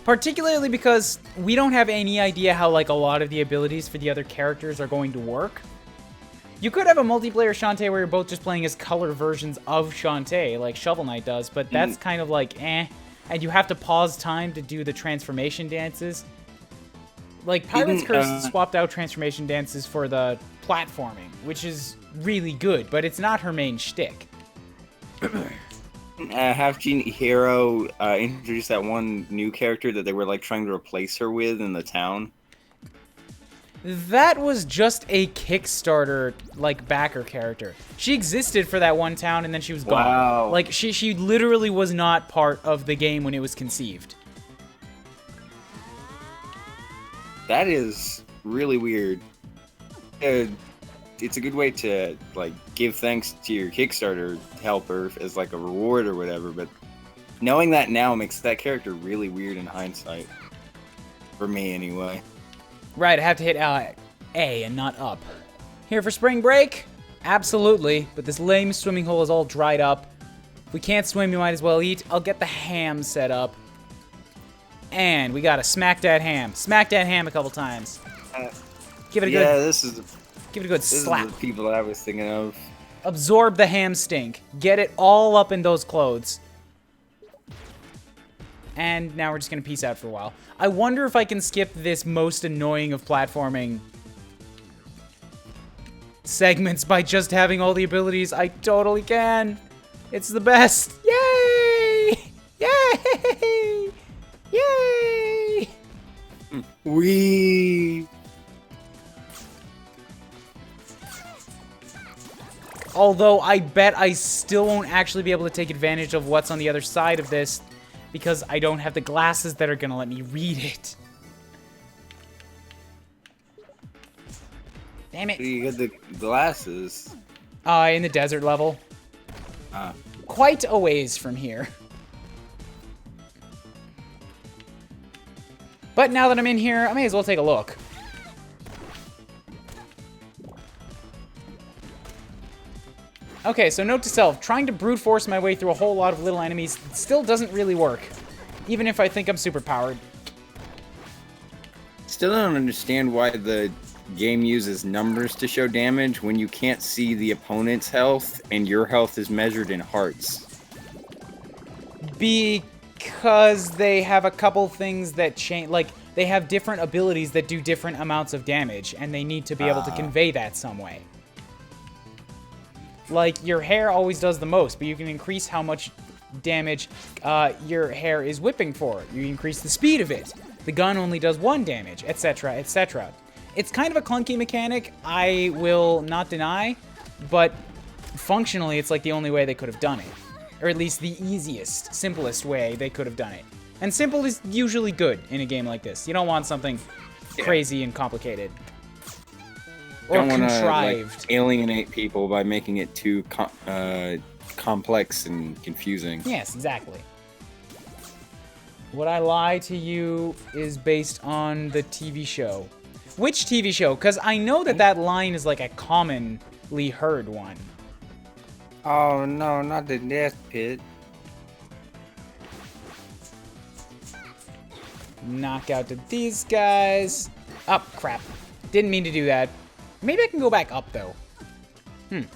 Particularly because we don't have any idea how, like, a lot of the abilities for the other characters are going to work. You could have a multiplayer Shantae where you're both just playing as color versions of Shantae, like Shovel Knight does, but that's kind of like, eh. And you have to pause time to do the transformation dances. Like, Pirate's Curse swapped out transformation dances for the platforming, which is really good, but it's not her main shtick. Half Genie Hero introduced that one new character that they were like trying to replace her with in the town. That was just a Kickstarter, like, backer character. She existed for that one town, and then she was gone. Wow. Like, she literally was not part of the game when it was conceived. That is really weird. It's a good way to, like, give thanks to your Kickstarter helper as, like, a reward or whatever, but knowing that now makes that character really weird in hindsight. For me, anyway. Right, I have to hit A and not up. Here for spring break? Absolutely, but this lame swimming hole is all dried up. If we can't swim, you might as well eat. I'll get the ham set up. And we gotta smack that ham. Smack that ham a couple times. Give it a good, give it a good slap. This is the people I was thinking of. Absorb the ham stink. Get it all up in those clothes. And now we're just gonna peace out for a while. I wonder if I can skip this most annoying of platforming segments by just having all the abilities. I totally can. It's the best. Yay! Yay! Yay! Wee. Although I bet I still won't actually be able to take advantage of what's on the other side of this because I don't have the glasses that are gonna let me read it. Damn it. You get the glasses. In the desert level. Quite a ways from here. But now that I'm in here, I may as well take a look. Okay, so note to self, trying to brute force my way through a whole lot of little enemies still doesn't really work, even if I think I'm super powered. Still don't understand why the game uses numbers to show damage when you can't see the opponent's health and your health is measured in hearts. Because they have a couple things that change, like, they have different abilities that do different amounts of damage, and they need to be able to convey that some way. Like, your hair always does the most, but you can increase how much damage your hair is whipping for. You increase the speed of it. The gun only does 1 damage, etc., etc. It's kind of a clunky mechanic, I will not deny, but functionally it's like the only way they could have done it. Or at least the easiest, simplest way they could have done it. And simple is usually good in a game like this. You don't want something crazy and complicated. Or don't wanna, contrived. like, alienate people by making it too complex and confusing. Yes, exactly. Would I lie to you is based on the TV show. Which TV show? Because I know that that line is like a commonly heard one. Oh no, not the death pit. Knock out to these guys. Oh, crap. Didn't mean to do that. Maybe I can go back up, though. So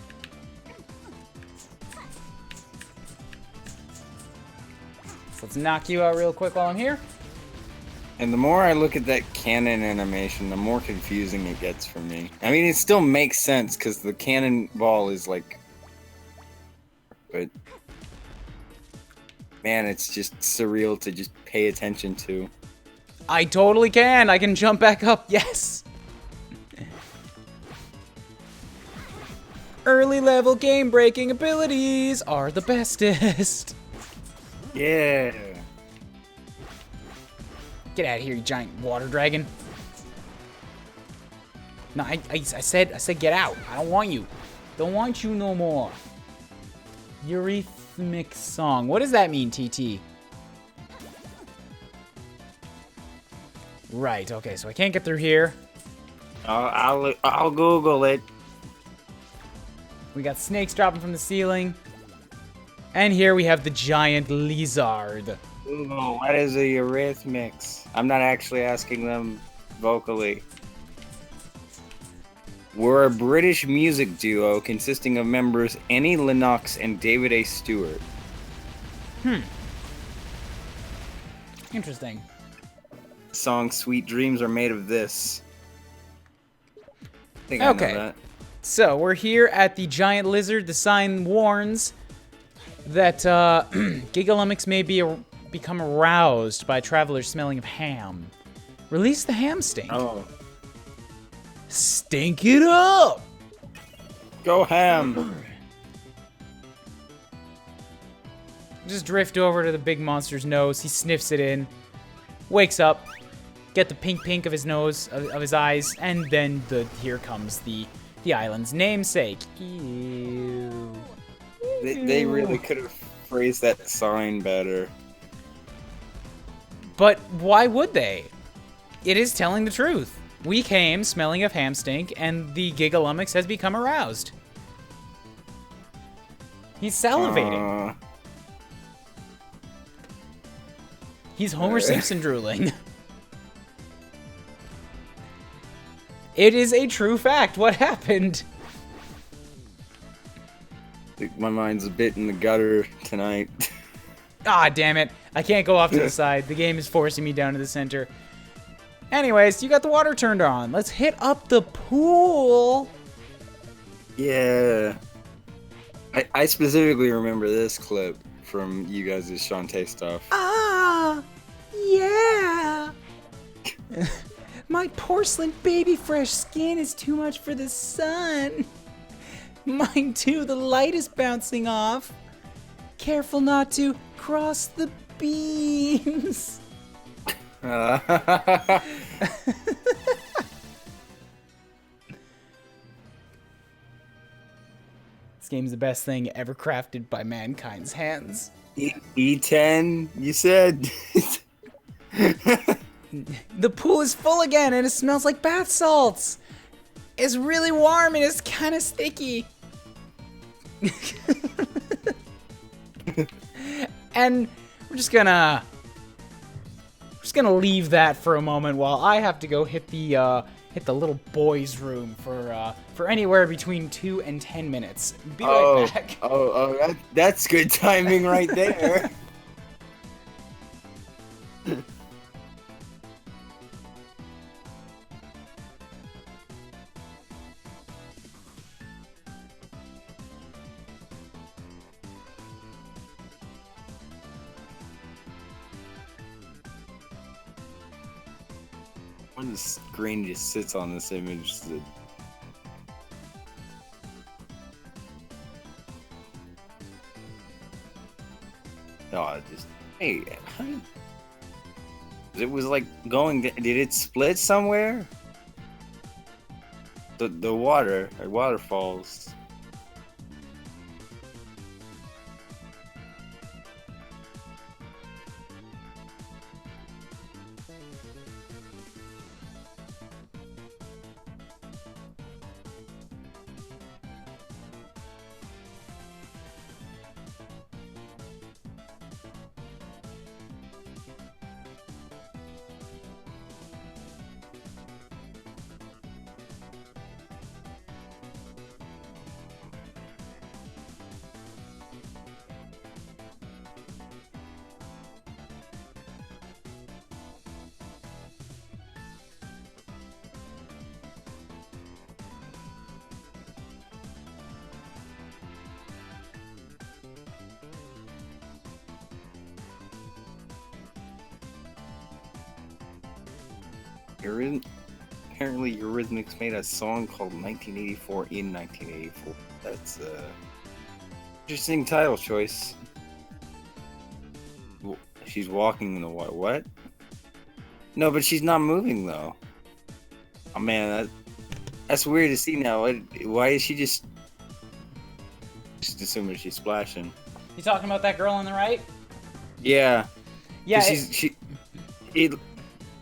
let's knock you out real quick while I'm here. And the more I look at that cannon animation, the more confusing it gets for me. I mean, it still makes sense, because the cannonball is like... But... Man, it's just surreal to just pay attention to. I totally can. I can jump back up. Yes. Early level game breaking abilities are the bestest. Yeah. Get out of here, you giant water dragon. No, I said get out. I don't want you. Don't want you no more. Eurythmic song. What does that mean, TT? Right, okay, so I can't get through here. I'll Google it. We got snakes dropping from the ceiling. And here we have the giant lizard. Google, what is a Eurythmics? I'm not actually asking them vocally. We're a British music duo consisting of members Annie Lennox and David A. Stewart. Interesting. The song Sweet Dreams Are Made of This. I think I know Okay. that. So, we're here at the giant lizard. The sign warns that Gigalumix may become aroused by travelers smelling of ham. Release the ham stink. Oh. Stink it up! Go ham. Just drift over to the big monster's nose. He sniffs it in, wakes up, get the pink of his nose, of his eyes, and then here comes the island's namesake. Ew. They really could have phrased that sign better. But why would they? It is telling the truth. We came smelling of ham stink, and the Gigalumix has become aroused. He's salivating. He's Homer Simpson drooling. It is a true fact. What happened? My mind's a bit in the gutter tonight. Ah, damn it. I can't go off to the side. The game is forcing me down to the center. Anyways, you got the water turned on. Let's hit up the pool. Yeah. I specifically remember this clip from you guys' Shantae stuff. Ah, yeah. My porcelain baby fresh skin is too much for the sun. Mine too, the light is bouncing off. Careful not to cross the beams. This game's the best thing ever crafted by mankind's hands. E10, you said? The pool is full again and it smells like bath salts. It's really warm and it's kind of sticky. And we're just gonna leave that for a moment while I have to go hit the little boys' room for anywhere between 2 and 10 minutes. Be right back. That's good timing right there. When the screen just sits on this image, hey, it was like going. Did it split somewhere? The water, like waterfalls. Apparently Eurythmics made a song called 1984 in 1984. That's interesting title choice. She's walking in the water. What? No, but she's not moving though. Oh man, that's weird to see now. Why is she just assuming she's splashing? You talking about that girl on the right? Yeah. Yeah.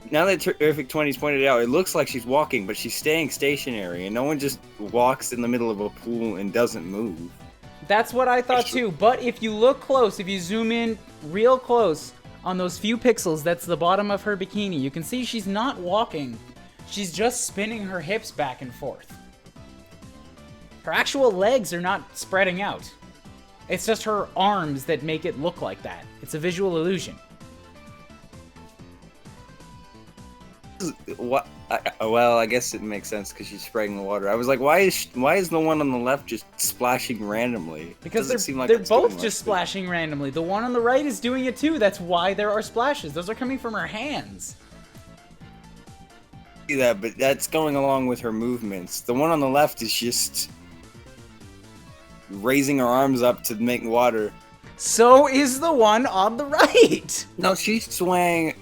Now that Terrific 20's pointed out, it looks like she's walking, but she's staying stationary, and no one just walks in the middle of a pool and doesn't move. That's what I thought too, but if you look close, if you zoom in real close on those few pixels, that's the bottom of her bikini, you can see she's not walking. She's just spinning her hips back and forth. Her actual legs are not spreading out. It's just her arms that make it look like that. It's a visual illusion. What? Well, I guess it makes sense because she's spraying the water. I was like, why is the one on the left just splashing randomly? Because Doesn't seem like they're it's both doing just much. splashing randomly. The one on the right is doing it too. That's why there are splashes. Those are coming from her hands. See that, but that's going along with her movements. The one on the left is just raising her arms up to make water. So is the one on the right. No, she's swaying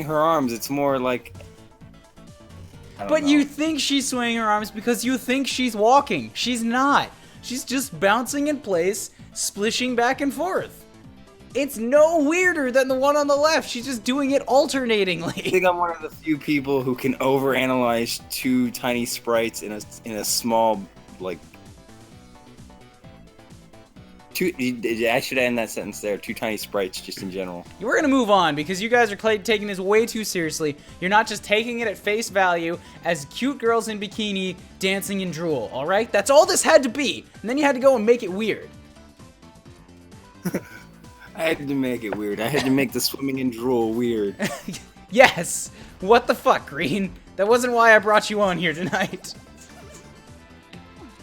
her arms. It's more like But you think she's swaying her arms because you think she's walking. She's not. She's just bouncing in place, splishing back and forth. It's no weirder than the one on the left. She's just doing it I alternatingly. think I'm one of the few people who can overanalyze two tiny sprites in a small like. I should end that sentence there. Two tiny sprites, just in general. We're gonna move on because you guys are taking this way too seriously. You're not just taking it at face value as cute girls in bikini dancing in drool, alright? That's all this had to be. And then you had to go and make it weird. I had to make it weird. I had to make the swimming in drool weird. Yes! What the fuck, Green? That wasn't why I brought you on here tonight.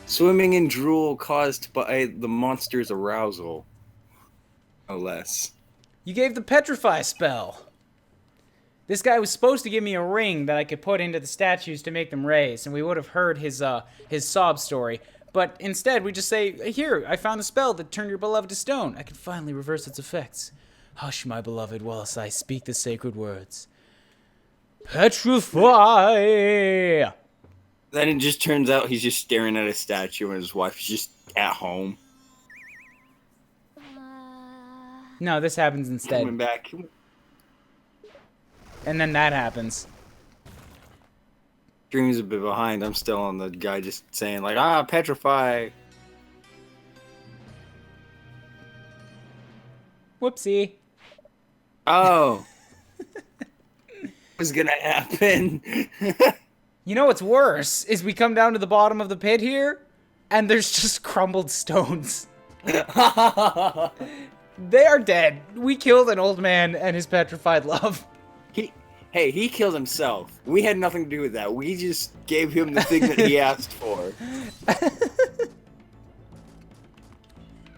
Swimming in drool caused by the monster's arousal. No less. You gave the petrify spell. This guy was supposed to give me a ring that I could put into the statues to make them raise, and we would have heard his sob story. But instead, we just say, here, I found a spell that turned your beloved to stone. I can finally reverse its effects. Hush, my beloved, whilst I speak the sacred words. Petrify! Then it just turns out he's just staring at a statue and his wife is just at home. No, this happens Coming instead. back. And then that happens. Dream's a bit behind. I'm still on the guy just saying like, petrify. Whoopsie. Oh. What's gonna happen? You know what's worse is we come down to the bottom of the pit here, and there's just crumbled stones. They are dead. We killed an old man and his petrified love. He killed himself. We had nothing to do with that. We just gave him the thing that he asked for.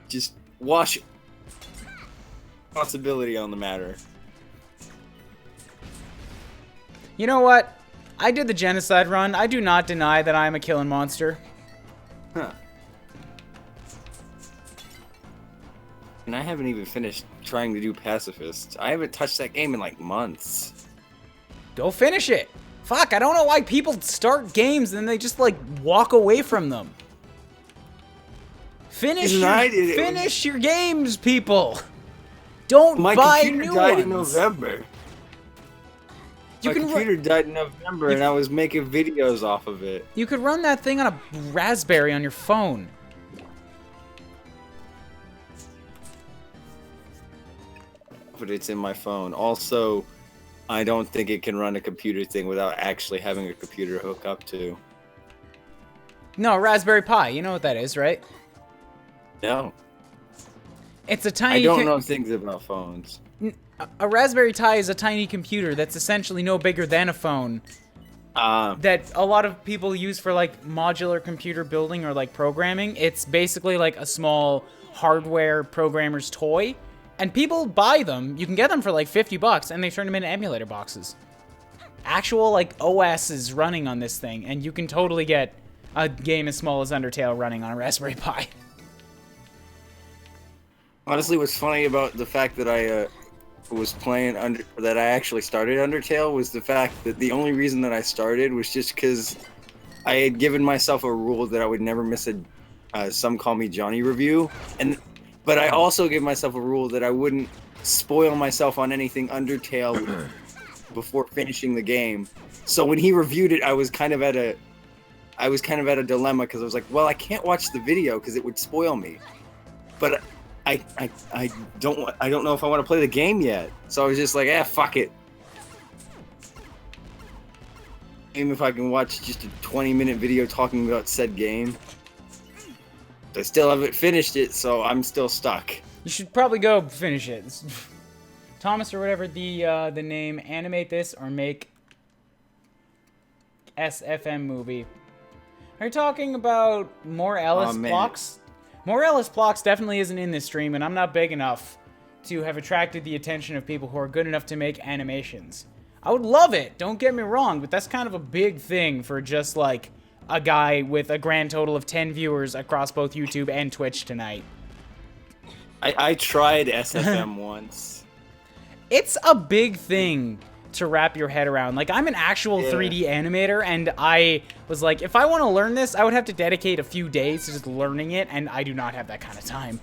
Just wash responsibility on the matter. You know what? I did the genocide run. I do not deny that I am a killing monster. Huh. And I haven't even finished trying to do pacifist. I haven't touched that game in like months. Go finish it. Fuck, I don't know why people start games and they just like walk away from them. Finish your games, people. Don't My buy computer new died in ones. November. My computer died in November and I was making videos off of it. You could run that thing on a Raspberry on your phone. But it's in my phone. Also, I don't think it can run a computer thing without actually having a computer to hook up to. No, Raspberry Pi. You know what that is, right? No. It's a tiny... I don't know things about phones. A Raspberry Pi is a tiny computer that's essentially no bigger than a phone. That a lot of people use for like modular computer building or like programming. It's basically like a small hardware programmer's toy. And people buy them. You can get them for like $50 and they turn them into emulator boxes. Actual like OS is running on this thing and you can totally get a game as small as Undertale running on a Raspberry Pi. Honestly, what's funny about the fact that I was playing that I actually started Undertale was the fact that the only reason that I started was just because I had given myself a rule that I would never miss a Some Call Me Johnny review, but I also gave myself a rule that I wouldn't spoil myself on anything Undertale before finishing the game. So when he reviewed it, I was kind of at a dilemma because I was like, well, I can't watch the video because it would spoil me, but I don't know if I want to play the game yet. So I was just like, fuck it. Even if I can watch just a 20-minute video talking about said game. I still haven't finished it, so I'm still stuck. You should probably go finish it. Thomas or whatever the name, animate this or make SFM movie. Are you talking about more Ellis man. blocks? More Ellis blocks definitely isn't in this stream, and I'm not big enough to have attracted the attention of people who are good enough to make animations. I would love it, don't get me wrong, but that's kind of a big thing for just, like, a guy with a grand total of 10 viewers across both YouTube and Twitch tonight. I tried SFM once. It's a big thing to wrap your head around. Like, I'm an actual 3D animator, and I was like, if I want to learn this, I would have to dedicate a few days to just learning it, and I do not have that kind of time.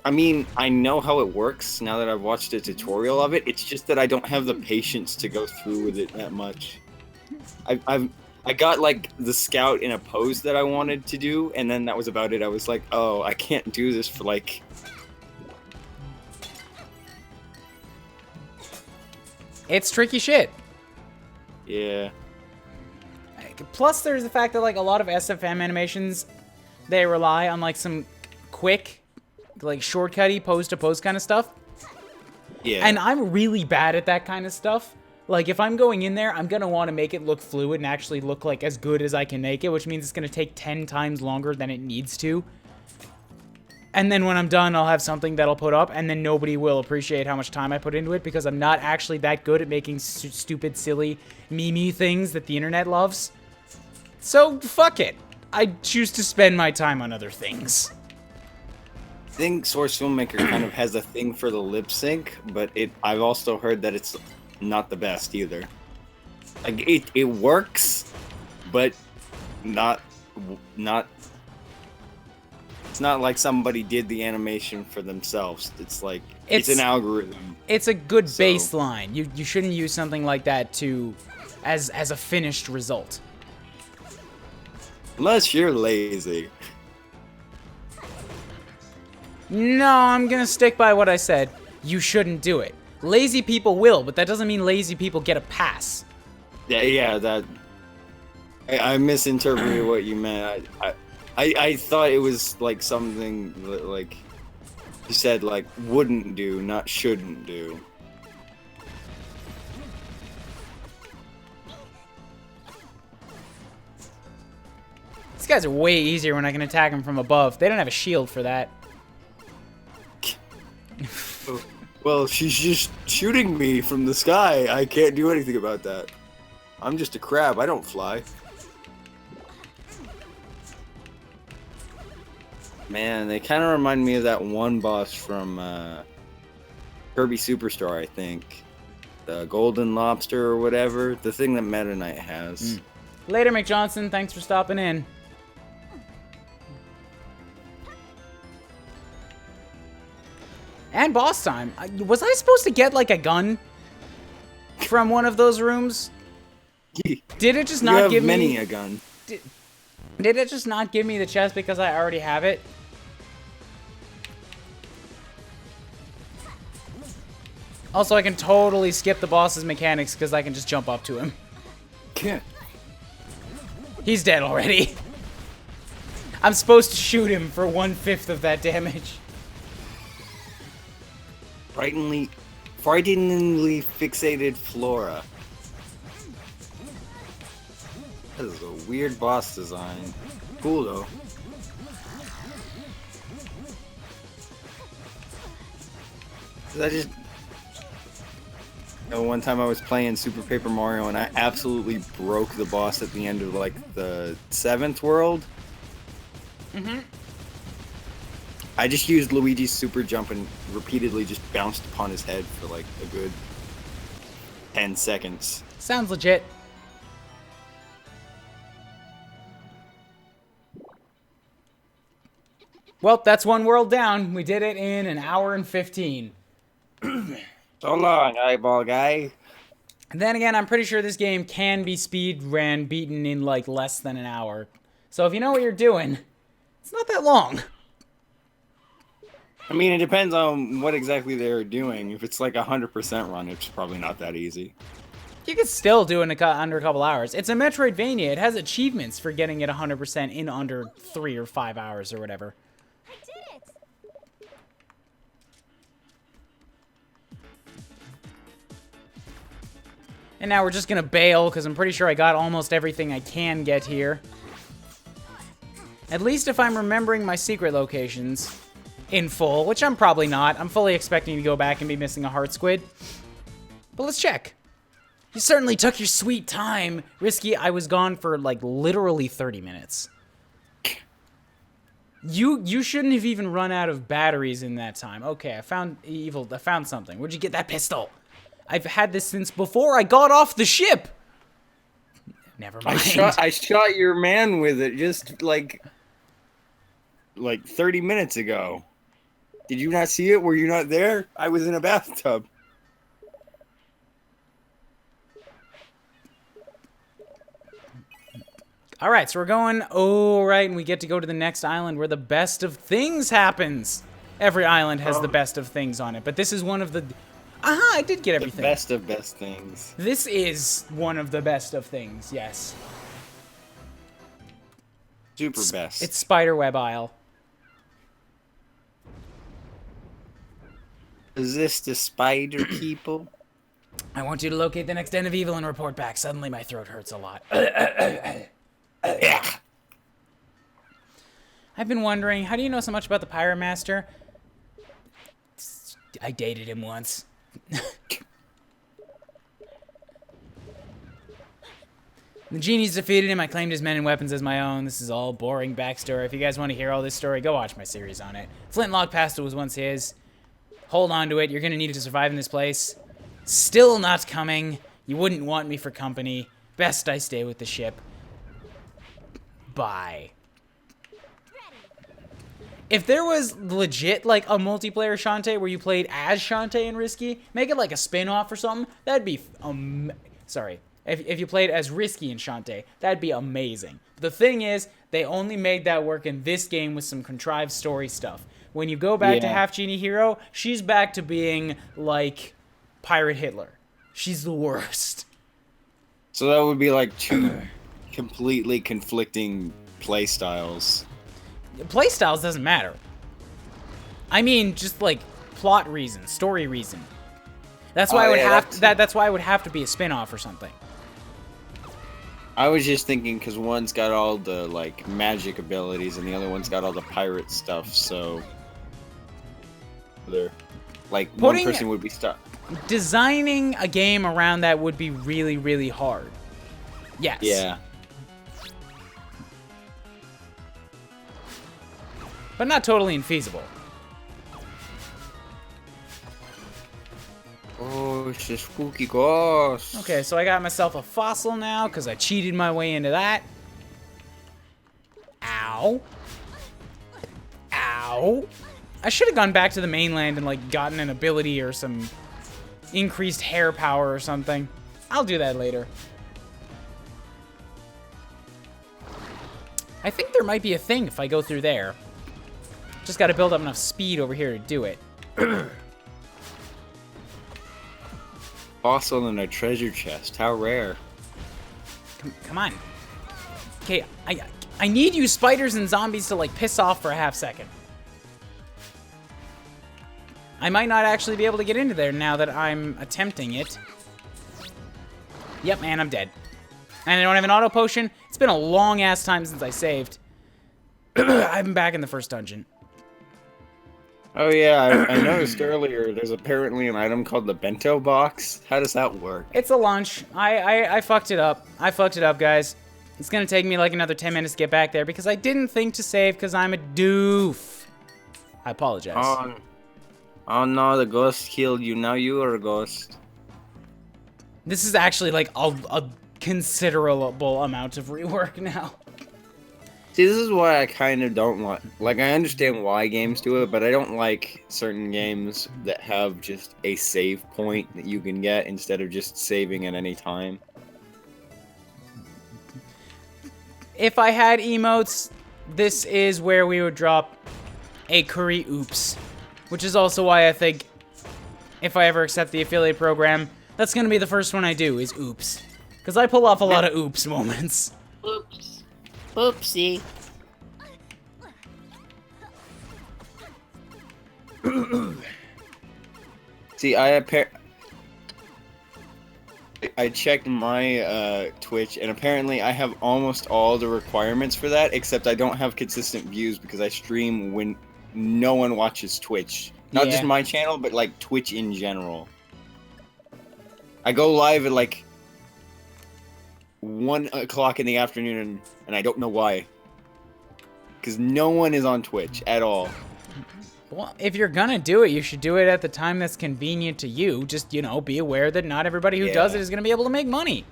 I mean, I know how it works now that I've watched a tutorial of it. It's just that I don't have the patience to go through with it that much. I got, like, the scout in a pose that I wanted to do, and then that was about it. I was like, oh, I can't do this for, like... It's tricky shit. Yeah. Plus, there's the fact that, like, a lot of SFM animations, they rely on, like, some quick, like, shortcutty pose-to-pose kind of stuff. Yeah. And I'm really bad at that kind of stuff. Like, if I'm going in there, I'm going to want to make it look fluid and actually look, like, as good as I can make it, which means it's going to take 10 times longer than it needs to. And then when I'm done, I'll have something that'll put up, and then nobody will appreciate how much time I put into it because I'm not actually that good at making stupid, silly, meme things that the internet loves. So, fuck it. I choose to spend my time on other things. I think Source Filmmaker kind of has a thing for the lip sync, but I've also heard that it's not the best either. Like, it works, but not it's not like somebody did the animation for themselves. It's like it's an algorithm. It's a good baseline. You shouldn't use something like that as a finished result. Unless you're lazy. No, I'm gonna stick by what I said. You shouldn't do it. Lazy people will, but that doesn't mean lazy people get a pass. Yeah, that... I misinterpreted what you meant. I thought it was, like, something that, like, you said, like, wouldn't do, not shouldn't do. These guys are way easier when I can attack them from above. They don't have a shield for that. Well, she's just shooting me from the sky. I can't do anything about that. I'm just a crab. I don't fly. Man, they kind of remind me of that one boss from Kirby Superstar, I think. The Golden Lobster or whatever. The thing that Meta Knight has. Later, McJohnson. Thanks for stopping in. And boss time. Was I supposed to get, like, a gun from one of those rooms? Did it just not give me... You have many a gun. Did it just not give me the chest because I already have it? Also, I can totally skip the boss's mechanics because I can just jump up to him. Can't. He's dead already. I'm supposed to shoot him for 1/5 of that damage. Frighteningly fixated Flora. That is a weird boss design. Cool though. One time I was playing Super Paper Mario and I absolutely broke the boss at the end of like the 7th world. I just used Luigi's super jump and repeatedly just bounced upon his head for like a good 10 seconds. Sounds legit. Well, that's one world down. We did it in an hour and 15. So long, eyeball guy. And then again, I'm pretty sure this game can be speed ran beaten in like less than an hour. So if you know what you're doing, it's not that long. I mean, it depends on what exactly they're doing. If it's like 100% run, it's probably not that easy. You could still do it in under a couple hours. It's a Metroidvania. It has achievements for getting it 100% in under 3 or 5 hours or whatever. I did it! And now we're just gonna bail, because I'm pretty sure I got almost everything I can get here. At least if I'm remembering my secret locations in full, which I'm probably not. I'm fully expecting to go back and be missing a heart squid. But let's check. You certainly took your sweet time. Risky, I was gone for, like, literally 30 minutes. You shouldn't have even run out of batteries in that time. Okay, I found something. Where'd you get that pistol? I've had this since before I got off the ship. Never mind. I shot your man with it just like 30 minutes ago. Did you not see it? Were you not there? I was in a bathtub. All right, so we're going, and we get to go to the next island where the best of things happens. Every island has the best of things on it, but this is one of the... I did get everything. The best of best things. This is one of the best of things, yes. Super best. It's Spiderweb Isle. Is this the spider people? I want you to locate the next den of evil and report back. Suddenly my throat hurts a lot. Yeah. I've been wondering, how do you know so much about the Pyro Master? I dated him once. The genies defeated him. I claimed his men and weapons as my own. This is all boring backstory. If you guys want to hear all this story, go watch my series on it. Flintlock Pasta was once his. Hold on to it. You're going to need it to survive in this place. Still not coming. You wouldn't want me for company. Best I stay with the ship. Bye. If there was legit, like, a multiplayer Shantae where you played as Shantae and Risky, make it like a spin-off or something, that'd be, sorry. If you played as Risky and Shantae, that'd be amazing. The thing is, they only made that work in this game with some contrived story stuff. When you go back to Half Genie Hero, she's back to being, like, Pirate Hitler. She's the worst. So that would be like two completely conflicting play styles. Playstyles doesn't matter. I mean, just like plot reason, story reason. That's why that's why it would have to be a spin-off or something. I was just thinking because one's got all the like magic abilities and the other one's got all the pirate stuff, so they're like one person would be stuck. Designing a game around that would be really, really hard. Yes. Yeah. But not totally infeasible. Oh, it's a spooky ghost. Okay, so I got myself a fossil now because I cheated my way into that. Ow. Ow. I should have gone back to the mainland and like gotten an ability or some increased hair power or something. I'll do that later. I think there might be a thing if I go through there. Just got to build up enough speed over here to do it. Fossil in a treasure chest. How rare. Come on. Okay, I need you spiders and zombies to like piss off for a half second. I might not actually be able to get into there now that I'm attempting it. Yep, man, I'm dead. And I don't have an auto potion. It's been a long ass time since I saved. I'm back in the first dungeon. Oh yeah, I noticed earlier there's apparently an item called the bento box. How does that work? It's a lunch. I fucked it up. I fucked it up, guys. It's gonna take me like another 10 minutes to get back there because I didn't think to save because I'm a doof. I apologize. Oh no, the ghost killed you. Now you are a ghost. This is actually like a considerable amount of rework now. See, this is why I kind of don't like, I understand why games do it, but I don't like certain games that have just a save point that you can get instead of just saving at any time. If I had emotes, this is where we would drop a curry oops. Which is also why I think if I ever accept the affiliate program, that's going to be the first one I do, is oops. Because I pull off a lot of oops moments. Oops. Oopsie. See, I checked my Twitch, and apparently I have almost all the requirements for that, except I don't have consistent views because I stream when no one watches Twitch. Not just Yeah. my channel, but like Twitch in general. I go live at like 1 o'clock in the afternoon, and I don't know why. Because no one is on Twitch at all. Well, if you're gonna do it, you should do it at the time that's convenient to you. Just, you know, be aware that not everybody who does it is gonna be able to make money.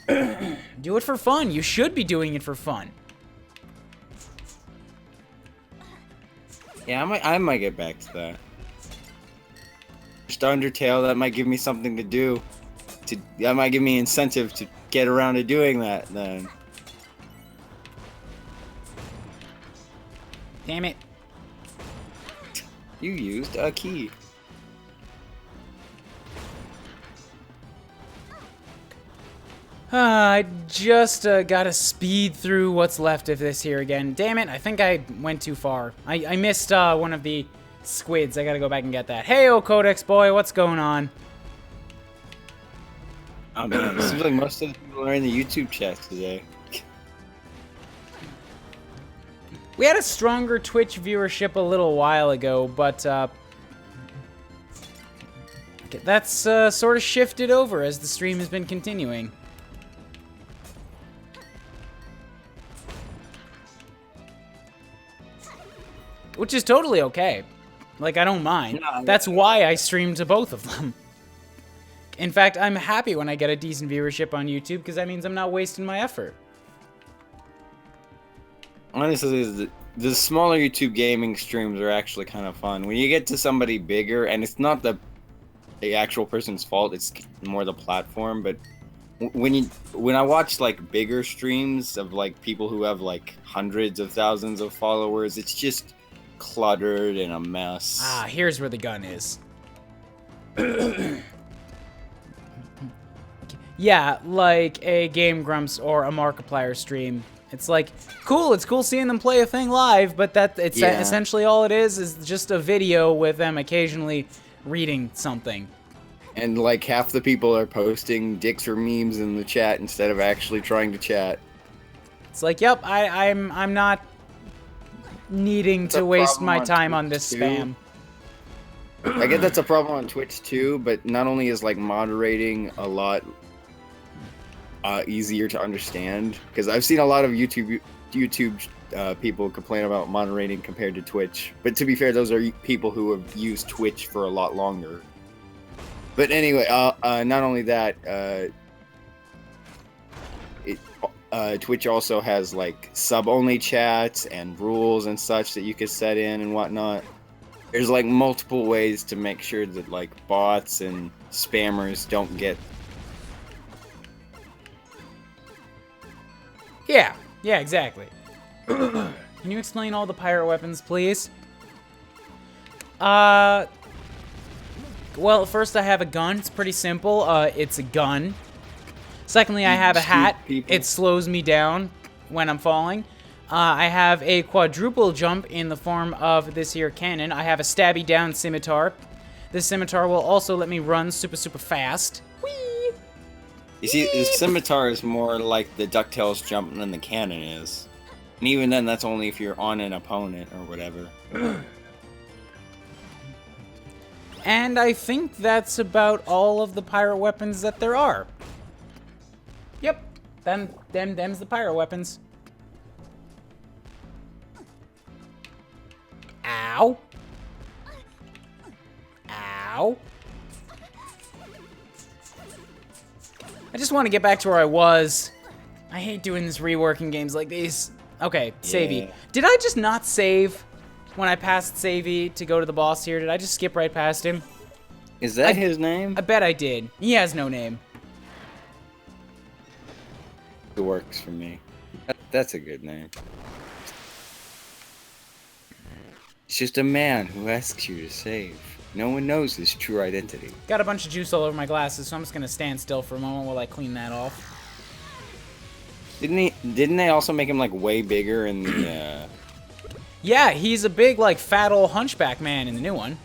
Do it for fun. You should be doing it for fun. Yeah, I might get back to that. Just Undertale, that might give me something to do. That might give me incentive to get around to doing that then. Damn it. You used a key. I just gotta speed through what's left of this here again. Damn it, I think I went too far. I missed one of the squids. I gotta go back and get that. Hey, Codex boy, what's going on? Oh man, it seems like most of the people are in the YouTube chat today. We had a stronger Twitch viewership a little while ago, but that's sort of shifted over as the stream has been continuing. Which is totally okay. Like, I don't mind. That's why I stream to both of them. In fact, I'm happy when I get a decent viewership on YouTube, because that means I'm not wasting my effort. Honestly, the smaller YouTube gaming streams are actually kind of fun. When you get to somebody bigger, and it's not the actual person's fault, it's more the platform, but when I watch like bigger streams of like people who have like hundreds of thousands of followers, it's just cluttered and a mess. Ah, here's where the gun is. Yeah, like a Game Grumps or a Markiplier stream. It's like, cool, it's cool seeing them play a thing live, but it's essentially all it is just a video with them occasionally reading something. And like half the people are posting dicks or memes in the chat instead of actually trying to chat. It's like, yep, I'm not needing to waste my time on this spam. I get that's a problem on Twitch too, but not only is like moderating a lot easier to understand, because I've seen a lot of YouTube people complain about moderating compared to Twitch. But to be fair, those are people who have used Twitch for a lot longer. But anyway, not only that, Twitch also has like sub-only chats and rules and such that you could set in and whatnot. There's like multiple ways to make sure that like bots and spammers don't get. Yeah, exactly. Can you explain all the pirate weapons, please? Well, first I have a gun. It's pretty simple. It's a gun. Secondly, I have a hat. It slows me down when I'm falling. I have a quadruple jump in the form of this here cannon. I have a stabby down scimitar. This scimitar will also let me run super fast. Whee! You see, the scimitar is more like the DuckTales jump than the cannon is. And even then, that's only if you're on an opponent or whatever. And I think that's about all of the pirate weapons that there are. Yep, them's the pirate weapons. Ow. Ow. I just want to get back to where I was. I hate doing this reworking games like these. Okay, Savey. Did I just not save when I passed Savey to go to the boss here? Did I just skip right past him? Is that his name? I bet I did. He has no name. It works for me. That's a good name. It's just a man who asks you to save. No one knows his true identity. Got a bunch of juice all over my glasses, so I'm just gonna stand still for a moment while I clean that off. Didn't they also make him like way bigger in the Yeah, he's a big like fat old hunchback man in the new one.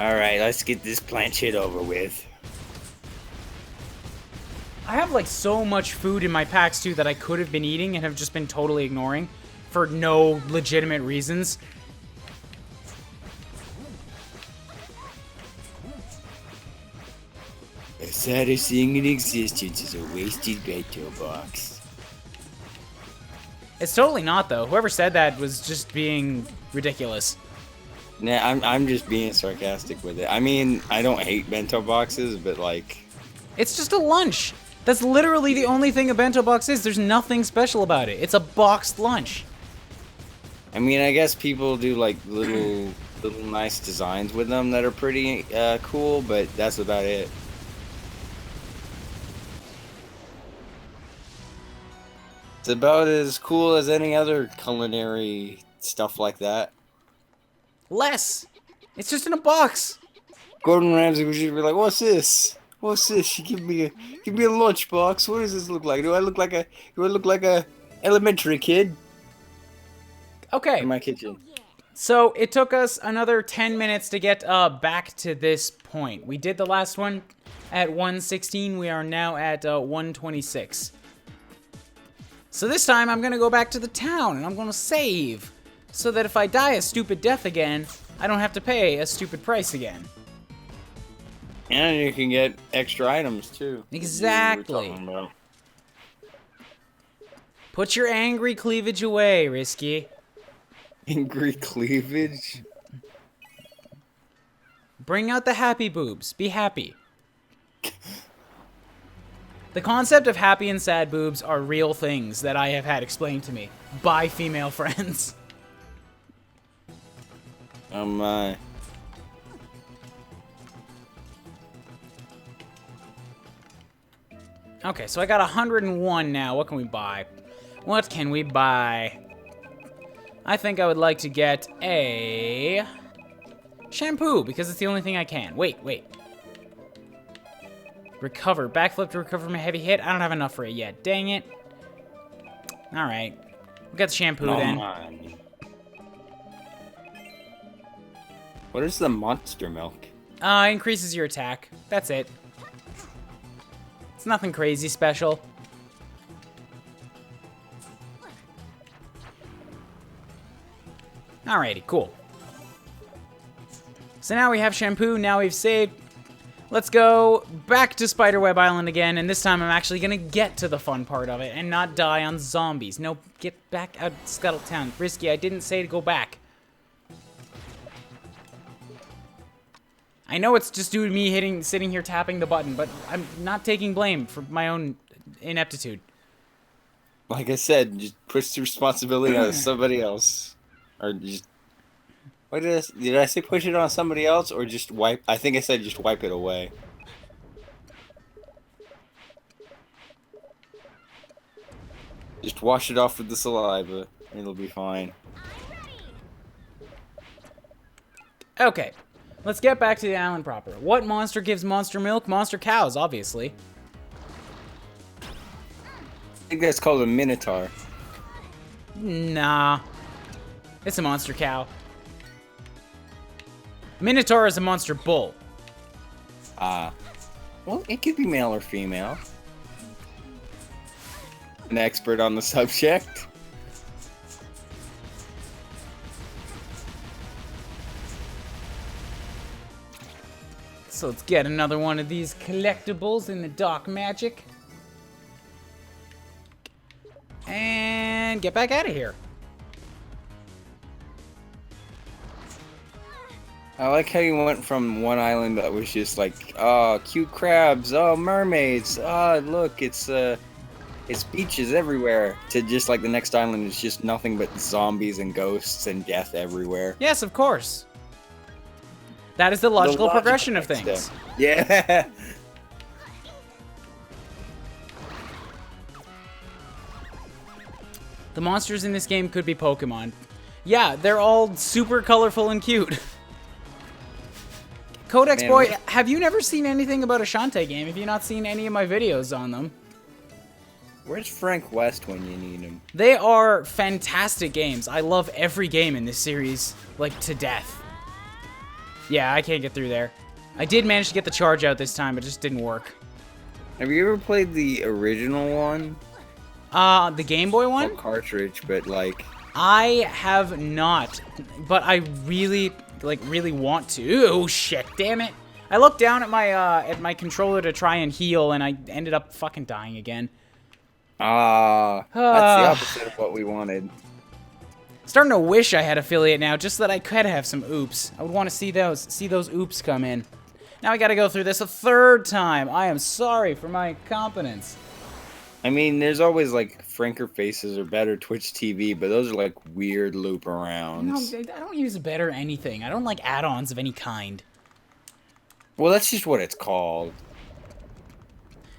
Alright, let's get this planchette over with. I have like so much food in my packs too that I could have been eating and have just been totally ignoring for no legitimate reasons. The saddest thing in existence is a wasted bento box. It's totally not though. Whoever said that was just being ridiculous. Nah, I'm just being sarcastic with it. I mean, I don't hate bento boxes, but like... It's just a lunch. That's literally the only thing a bento box is. There's nothing special about it. It's a boxed lunch. I mean, I guess people do like little nice designs with them that are pretty cool, but that's about it. It's about as cool as any other culinary stuff like that. Less. It's just in a box. Gordon Ramsay would just be like, "What's this? What's this? You give me a lunchbox. What does this look like? Do I look like a elementary kid?" Okay. In my kitchen. So it took us another 10 minutes to get back to this point. We did the last one at 116. We are now at 126. So this time I'm going to go back to the town and I'm going to save so that if I die a stupid death again, I don't have to pay a stupid price again. And you can get extra items too. Exactly. Put your angry cleavage away, Risky. Angry cleavage? Bring out the happy boobs. Be happy. The concept of happy and sad boobs are real things that I have had explained to me by female friends. Oh my. Okay, so I got 101 now. What can we buy? What can we buy? I think I would like to get a shampoo because it's the only thing I can. Wait. Recover. Backflip to recover from a heavy hit. I don't have enough for it yet. Dang it. Alright. We'll get the shampoo then. Man. What is the monster milk? Increases your attack. That's it. It's nothing crazy special. Alrighty, cool. So now we have shampoo, now we've saved. Let's go back to Spiderweb Island again, and this time I'm actually gonna get to the fun part of it and not die on zombies. No, get back out of Scuttletown. Risky, I didn't say to go back. I know it's just due to me sitting here tapping the button, but I'm not taking blame for my own ineptitude. Like I said, just push the responsibility on somebody else. Or just... What did I say push it on somebody else, or just wipe... I think I said just wipe it away. Just wash it off with the saliva, and it'll be fine. Okay, let's get back to the island proper. What monster gives monster milk? Monster cows, obviously. I think that's called a minotaur. Nah. It's a monster cow. Minotaur is a monster bull. Well, it could be male or female. An expert on the subject. So let's get another one of these collectibles in the dark magic. And get back out of here. I like how you went from one island that was just like, oh, cute crabs, oh, mermaids, oh, look, it's beaches everywhere, to just like the next island is just nothing but zombies and ghosts and death everywhere. Yes, of course. That is the logical progression of things. Step. Yeah. The monsters in this game could be Pokemon. Yeah, they're all super colorful and cute. Codex Man, Boy, have you never seen anything about a Shantae game? Have you not seen any of my videos on them? Where's Frank West when you need him? They are fantastic games. I love every game in this series, like, to death. Yeah, I can't get through there. I did manage to get the charge out this time, but it just didn't work. Have you ever played the original one? The Game Boy one? Well, cartridge, but like... I have not, but I really want to. Oh shit, damn it. I looked down at my controller to try and heal, and I ended up fucking dying again. That's the opposite of what we wanted. Starting to wish I had affiliate now, just so that I could have some oops. I would want to see those oops come in. Now I gotta go through this a third time. I am sorry for my incompetence. I mean, there's always like Franker Faces or Better Twitch TV, but those are like weird loop arounds. No, I don't use better anything. I don't like add-ons of any kind. Well, that's just what it's called.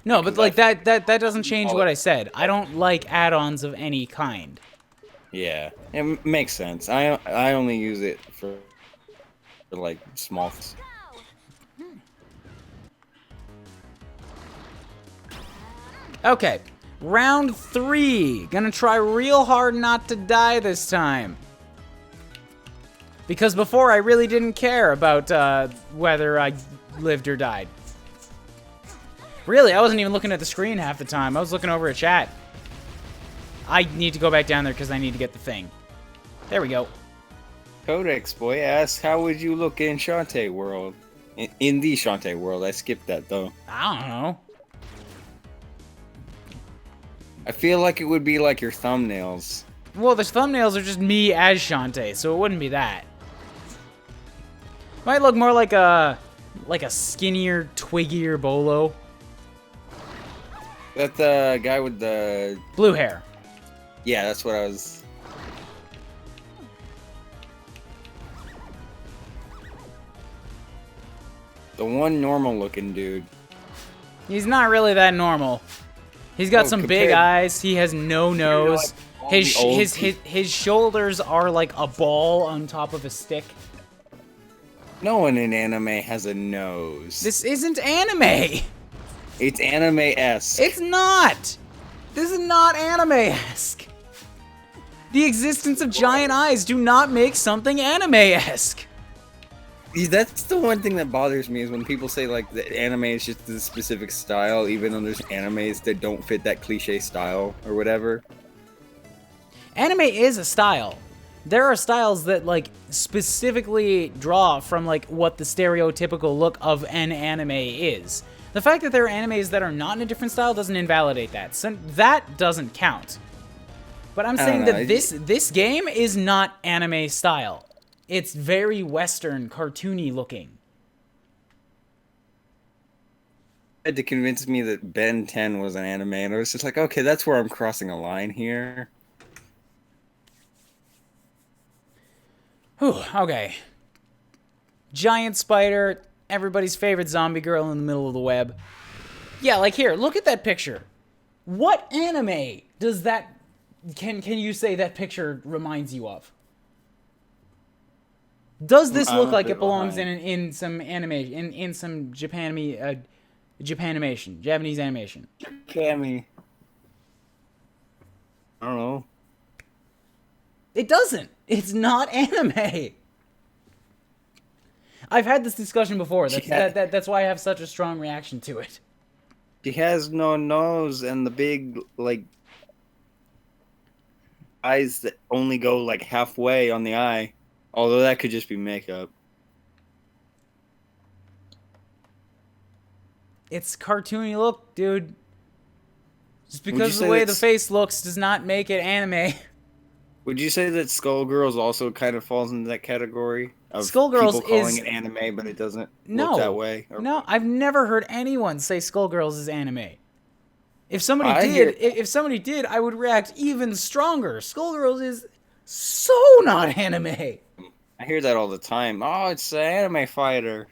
No, but like that doesn't change what I said. I don't like add-ons of any kind. Yeah, it makes sense. I only use it for like small. Okay, round 3. Gonna try real hard not to die this time. Because before I really didn't care about whether I lived or died. Really, I wasn't even looking at the screen half the time. I was looking over at chat. I need to go back down there because I need to get the thing. There we go. Codex Boy asks, how would you look in Shantae world? In the Shantae world. I skipped that though. I don't know. I feel like it would be like your thumbnails. Well, the thumbnails are just me as Shantae, so it wouldn't be that. Might look more like a skinnier, twiggier Bolo. That the guy with the blue hair. Yeah, that's what I was. The one normal looking dude. He's not really that normal. He's got some big eyes. He has no nose. His shoulders are like a ball on top of a stick. No one in anime has a nose. This isn't anime. It's anime-esque. It's not. This is not anime-esque. The existence of giant eyes do not make something anime-esque. That's the one thing that bothers me is when people say like that anime is just a specific style, even though there's animes that don't fit that cliche style or whatever. Anime is a style. There are styles that like specifically draw from like what the stereotypical look of an anime is. The fact that there are animes that are not in a different style doesn't invalidate that. So that doesn't count. But I'm saying that this game is not anime style. It's very Western, cartoony looking. Had to convince me that Ben 10 was an anime, and I was just like, okay, that's where I'm crossing a line here. Whew, okay. Giant spider, everybody's favorite zombie girl in the middle of the web. Yeah, like here, look at that picture. What anime does that... Can you say that picture reminds you of? Does this look like it belongs in some animation, in some Japanese animation? Cammy. I don't know. It doesn't. It's not anime. I've had this discussion before. That's why I have such a strong reaction to it. She has no nose and the big, like, eyes that only go, like, halfway on the eye. Although that could just be makeup. It's cartoony look, dude. Just because of the way the face looks does not make it anime. Would you say that Skullgirls also kind of falls into that category? Of Skullgirls people calling it anime, but it doesn't look that way? No, I've never heard anyone say Skullgirls is anime. If somebody did, I would react even stronger. Skullgirls is so not anime. I hear that all the time. Oh, it's an anime fighter.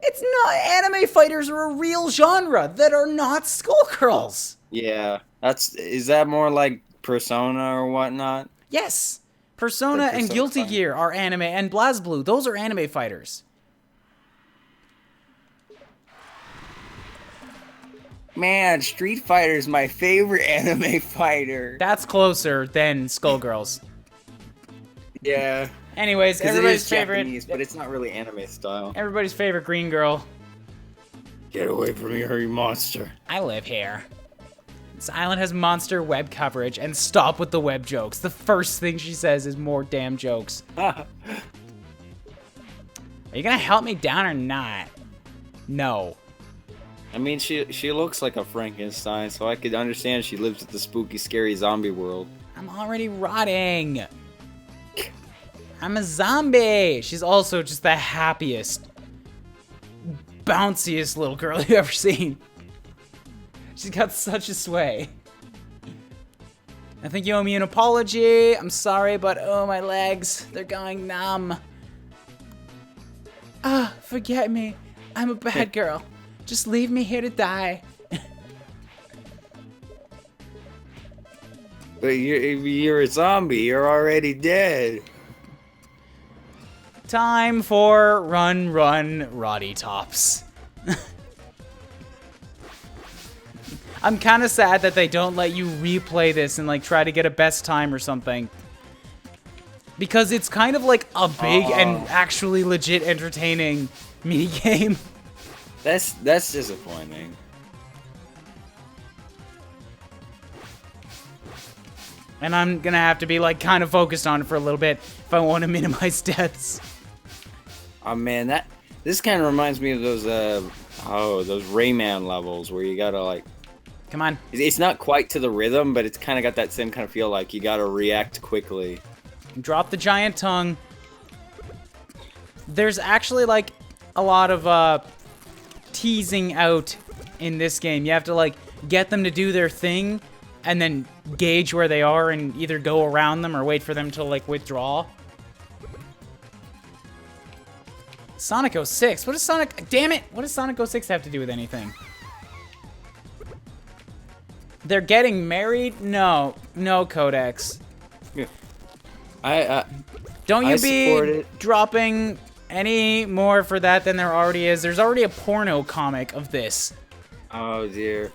It's not. Anime fighters are a real genre that are not Skullgirls. Yeah, is that more like Persona or whatnot? Yes, Persona and Guilty Gear are anime, and BlazBlue, those are anime fighters. Man, Street Fighter is my favorite anime fighter. That's closer than Skullgirls. Yeah. Anyways, 'Cause it everybody's is favorite. Japanese, but it's not really anime style. Everybody's favorite green girl. Get away from me, you monster. I live here. This island has monster web coverage, and stop with the web jokes. The first thing she says is more damn jokes. Are you gonna help me down or not? No. I mean, she looks like a Frankenstein, so I could understand she lives with the spooky, scary zombie world. I'm already rotting. I'm a zombie. She's also just the happiest, bounciest little girl you've ever seen. She's got such a sway. I think you owe me an apology. I'm sorry, but oh, my legs, they're going numb. Ah, forget me. I'm a bad girl. Just leave me here to die. But you're a zombie. You're already dead. Time for Run Run Roddy Tops. I'm kind of sad that they don't let you replay this and like try to get a best time or something. Because it's kind of like a big and actually legit entertaining minigame. That's disappointing. And I'm gonna have to be like kind of focused on it for a little bit if I want to minimize deaths. Oh man, this kind of reminds me of those those Rayman levels where you gotta like. Come on. It's not quite to the rhythm, but it's kind of got that same kind of feel like you gotta react quickly. Drop the giant tongue. There's actually like a lot of teasing out in this game. You have to like get them to do their thing and then gauge where they are and either go around them or wait for them to like withdraw. Sonic 06? What does Sonic... Damn it! What does Sonic 06 have to do with anything? They're getting married? No. No, Codex. Yeah. Don't you I be support it. dropping any more for that than there already is. There's already a porno comic of this. Oh dear.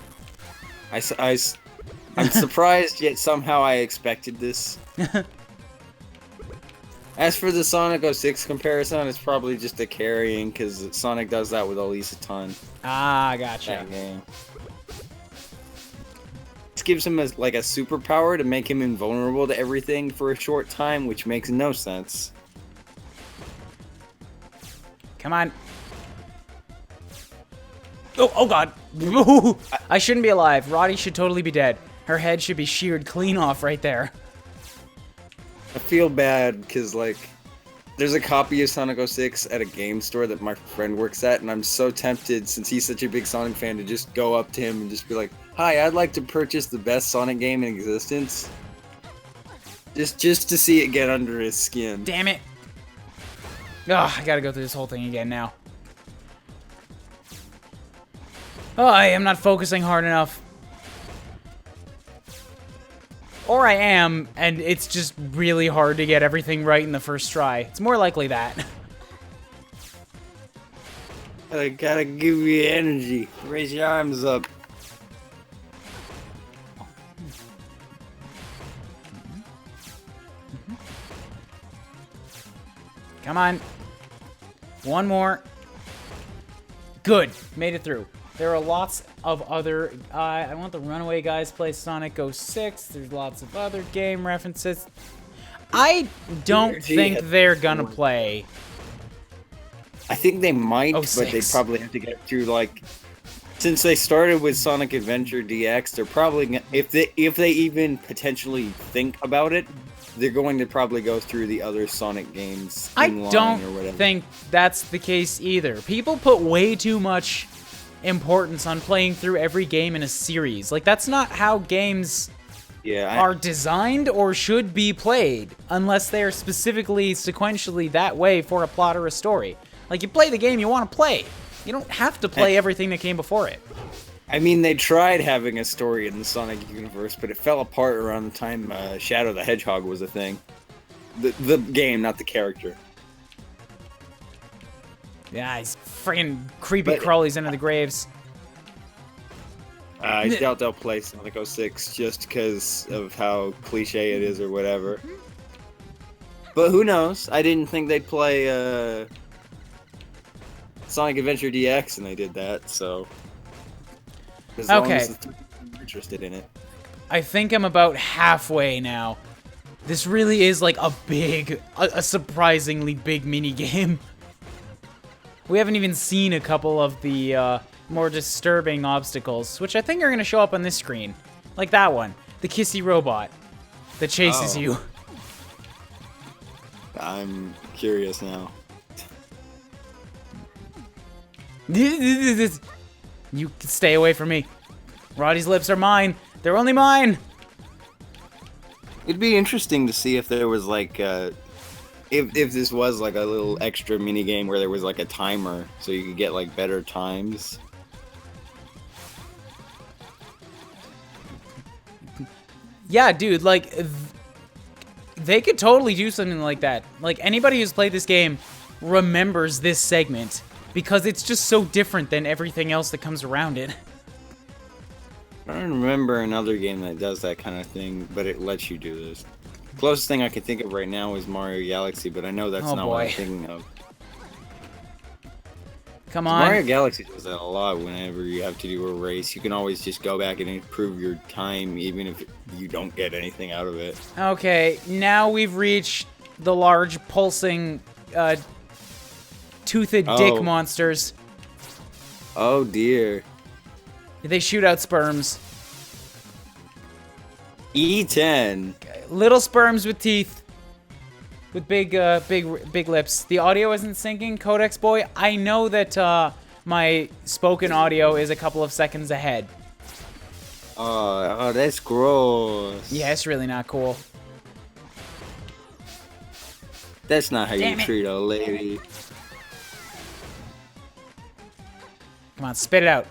I'm surprised, yet somehow I expected this. As for the Sonic 06 comparison, it's probably just a carrying, because Sonic does that with at least a ton. Ah, gotcha. That game. This gives him like a superpower to make him invulnerable to everything for a short time, which makes no sense. Come on. Oh god. I shouldn't be alive. Roddy should totally be dead. Her head should be sheared clean off right there. I feel bad because, like, there's a copy of Sonic 06 at a game store that my friend works at, and I'm so tempted, since he's such a big Sonic fan, to just go up to him and just be like, "Hi, I'd like to purchase the best Sonic game in existence." Just to see it get under his skin. Damn it. Ugh, I gotta go through this whole thing again now. Oh, I am not focusing hard enough. Or I am, and it's just really hard to get everything right in the first try. It's more likely that. I gotta give you energy. Raise your arms up. Come on. One more. Good. Made it through. There are lots of other... I want the Runaway Guys play Sonic 06. There's lots of other game references. I don't think they're gonna play... I think they might, but they probably have to get through, like... Since they started with Sonic Adventure DX, they're probably... If they even potentially think about it, they're going to probably go through the other Sonic games in line or whatever. I don't think that's the case either. People put way too much importance on playing through every game in a series. Like, that's not how games are designed or should be played, unless they are specifically sequentially that way for a plot or a story. Like, you play the game you want to play. You don't have to play everything that came before it. I mean, they tried having a story in the Sonic universe, but it fell apart around the time Shadow the Hedgehog was a thing. The game, not the character. Yeah, he's friggin' creepy crawlies into the graves. I doubt they'll play Sonic 06 just because of how cliche it is or whatever. But who knows? I didn't think they'd play Sonic Adventure DX, and they did that. So as long Okay. as the three people are interested in it. I think I'm about halfway now. This really is like a surprisingly big mini game. We haven't even seen a couple of the more disturbing obstacles, which I think are going to show up on this screen. Like that one, the kissy robot that chases Oh. you. I'm curious now. You can stay away from me. Roddy's lips are mine. They're only mine. It'd be interesting to see if there was like if this was like a little extra mini game where there was like a timer so you could get like better times. Yeah, dude, like they could totally do something like that. Like anybody who's played this game remembers this segment because it's just so different than everything else that comes around it. I don't remember another game that does that kind of thing, but it lets you do this. Closest thing I can think of right now is Mario Galaxy, but I know that's Oh, not what I'm boy. thinking of. Come Mario on. Galaxy does that a lot whenever you have to do a race. You can always just go back and improve your time even if you don't get anything out of it. Okay, now we've reached the large pulsing toothed dick Oh. monsters. Oh dear. They shoot out sperms. E10. Little sperms with teeth. With big lips. The audio isn't syncing, Codex Boy. I know that my spoken audio is a couple of seconds ahead. Oh, that's gross. Yeah, it's really not cool. That's not how Damn you it. treat a lady. Come on, spit it out.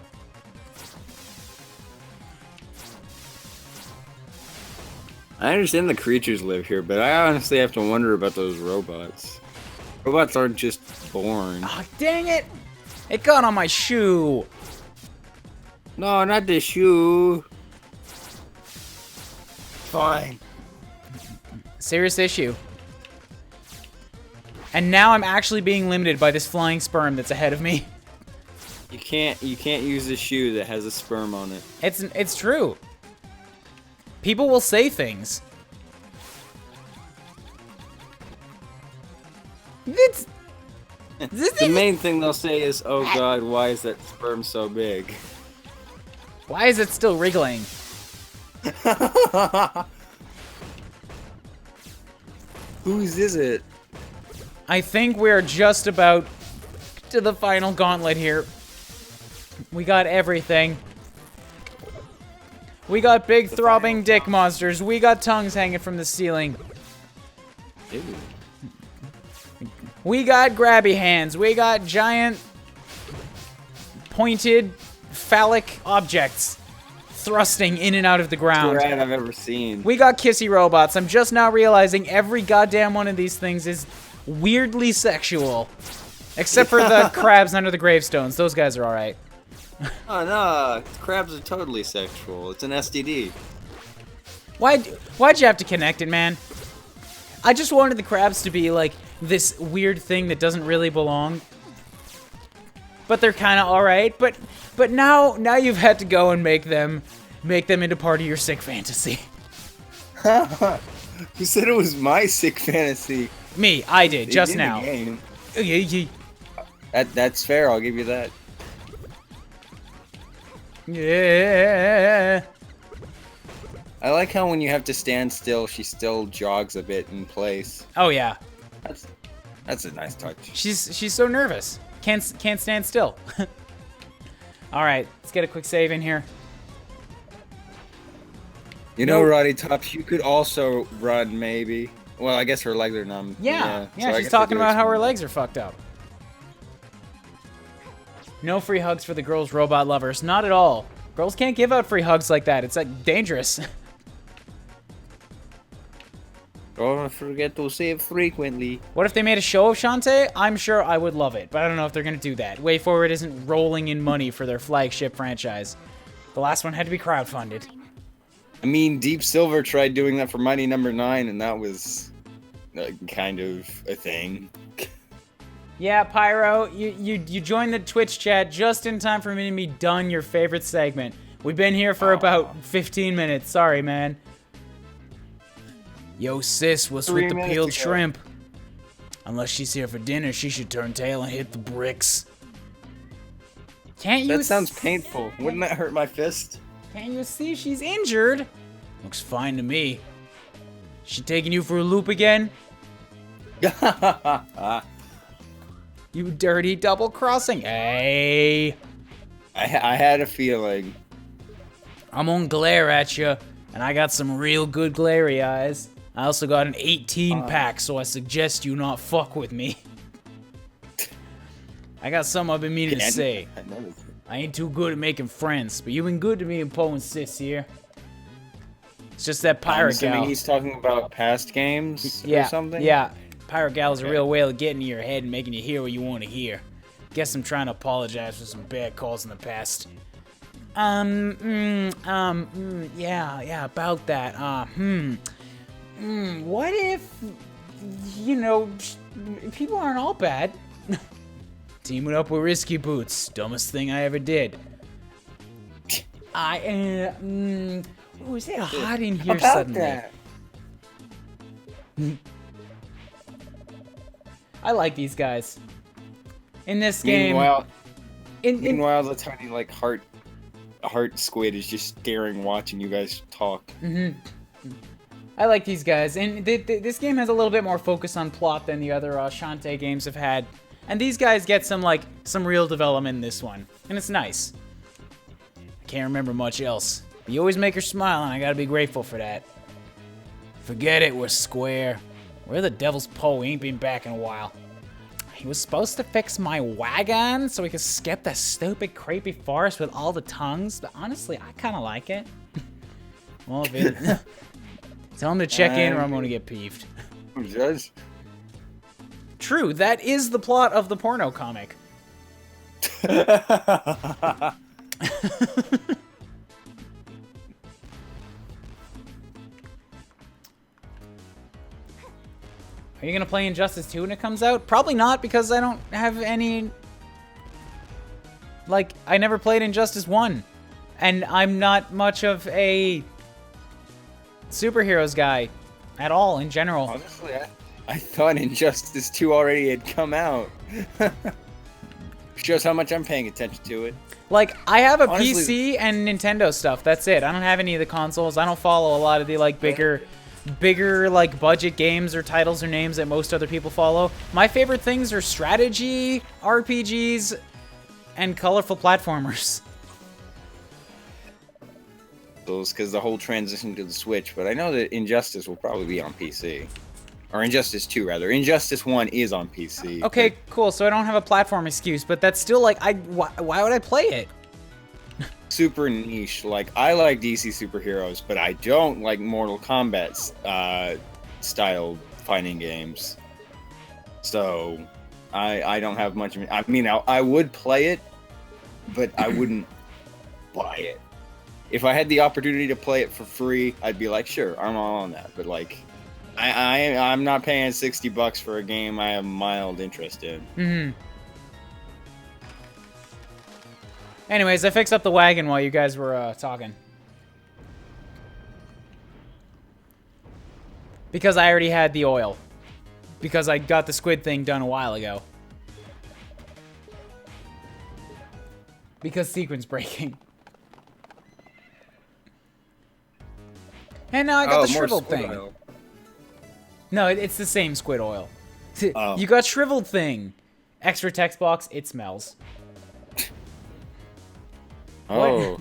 I understand the creatures live here, but I honestly have to wonder about those robots. Robots aren't just born. Oh, dang it! It got on my shoe. No, not the shoe. Fine. Serious issue. And now I'm actually being limited by this flying sperm that's ahead of me. You can't use the shoe that has a sperm on it. It's true. People will say things. It's The main thing they'll say is, "Oh God, why is that sperm so big?" Why is it still wriggling? Whose is it? I think we're just about to the final gauntlet here. We got everything. We got big throbbing dick monsters. We got tongues hanging from the ceiling. Ew. We got grabby hands. We got giant pointed phallic objects thrusting in and out of the ground. Rat I've ever seen. We got kissy robots. I'm just now realizing every goddamn one of these things is weirdly sexual. Except for the crabs under the gravestones. Those guys are alright. Oh no, crabs are totally sexual. It's an STD. Why'd you have to connect it, man? I just wanted the crabs to be like this weird thing that doesn't really belong. But they're kind of alright. But now you've had to go and make them into part of your sick fantasy. Who said it was my sick fantasy? Me, I did, It's just in the now. game. Yeah. That's fair. I'll give you that. I like how when you have to stand still, she still jogs a bit in place. Oh yeah. That's a nice touch. She's so nervous. Can't stand still. All right, let's get a quick save in here. You know, Roddy Tops, you could also run, maybe. Well, I guess her legs are numb. Yeah, so I she's guess talking I do about how her explain legs are fucked up. No free hugs for the girls' robot lovers. Not at all. Girls can't give out free hugs like that. It's like dangerous. that. Don't forget to save frequently. What if they made a show of Shantae? I'm sure I would love it, but I don't know if they're gonna do that. Way Forward isn't rolling in money for their flagship franchise. The last one had to be crowdfunded. I mean, Deep Silver tried doing that for Mighty Number 9, and that was kind of a thing. Yeah, Pyro, you joined the Twitch chat just in time for me to be done your favorite segment. We've been here for about 15 minutes. Sorry, man. Yo, sis, what's with the peeled shrimp? Unless she's here for dinner, she should turn tail and hit the bricks. Can't you? That sounds painful. Wouldn't that hurt my fist? Can't you see she's injured? Looks fine to me. She taking you for a loop again? You dirty double crossing. Hey. I had a feeling. I'm gonna glare at you, and I got some real good glary eyes. I also got an 18-pack, so I suggest you not fuck with me. I got something I've been meaning to say. I ain't too good at making friends, but you've been good to me and Poe and Sis here. It's just that Pirate Gal. He's talking about past games or something? Yeah. Pirate Gal is a real way of getting to your head and making you hear what you want to hear. Guess I'm trying to apologize for some bad calls in the past. Yeah, about that. What if, you know, people aren't all bad? Teaming up with Risky Boots, dumbest thing I ever did. Ooh, is it hot in here about suddenly? That. I like these guys. In this game. Meanwhile, the tiny like heart squid is just staring, watching you guys talk. I like these guys, and this game has a little bit more focus on plot than the other Shantae games have had. And these guys get some real development in this one, and it's nice. I can't remember much else, but you always make her smile, and I gotta be grateful for that. Forget it, we're square. Where the devil's Poe? Ain't been back in a while. He was supposed to fix my wagon so we could skip the stupid creepy forest with all the tongues, but honestly, I kind of like it. Well, if it... Tell him to check in or I'm gonna get peeved. Judge? True, that is the plot of the porno comic. Are you gonna play Injustice 2 when it comes out? Probably not, because I don't have any... Like, I never played Injustice 1. And I'm not much of a superheroes guy at all, in general. Honestly, I thought Injustice 2 already had come out. Shows how much I'm paying attention to it. Like, I have a PC and Nintendo stuff. That's it. I don't have any of the consoles. I don't follow a lot of the, like, bigger, like, budget games or titles or names that most other people follow. My favorite things are strategy, RPGs, and colorful platformers. Because the whole transition to the Switch, but I know that Injustice will probably be on PC. Or Injustice 2, rather. Injustice 1 is on PC. Okay, cool. So I don't have a platform excuse, but that's still, like, why would I play it? Super niche. Like, I like DC superheroes, but I don't like Mortal Kombat style fighting games. So, I don't have much... I mean, I would play it, but I wouldn't buy it. If I had the opportunity to play it for free, I'd be like, sure, I'm all on that. But, like, I'm not paying $60 for a game I have mild interest in. Anyways, I fixed up the wagon while you guys were talking. Because I already had the oil. Because I got the squid thing done a while ago. Because sequence breaking. And now I got the shriveled thing. Oil. No, it's the same squid oil. Oh. You got shriveled thing. Extra text box, it smells. Oh.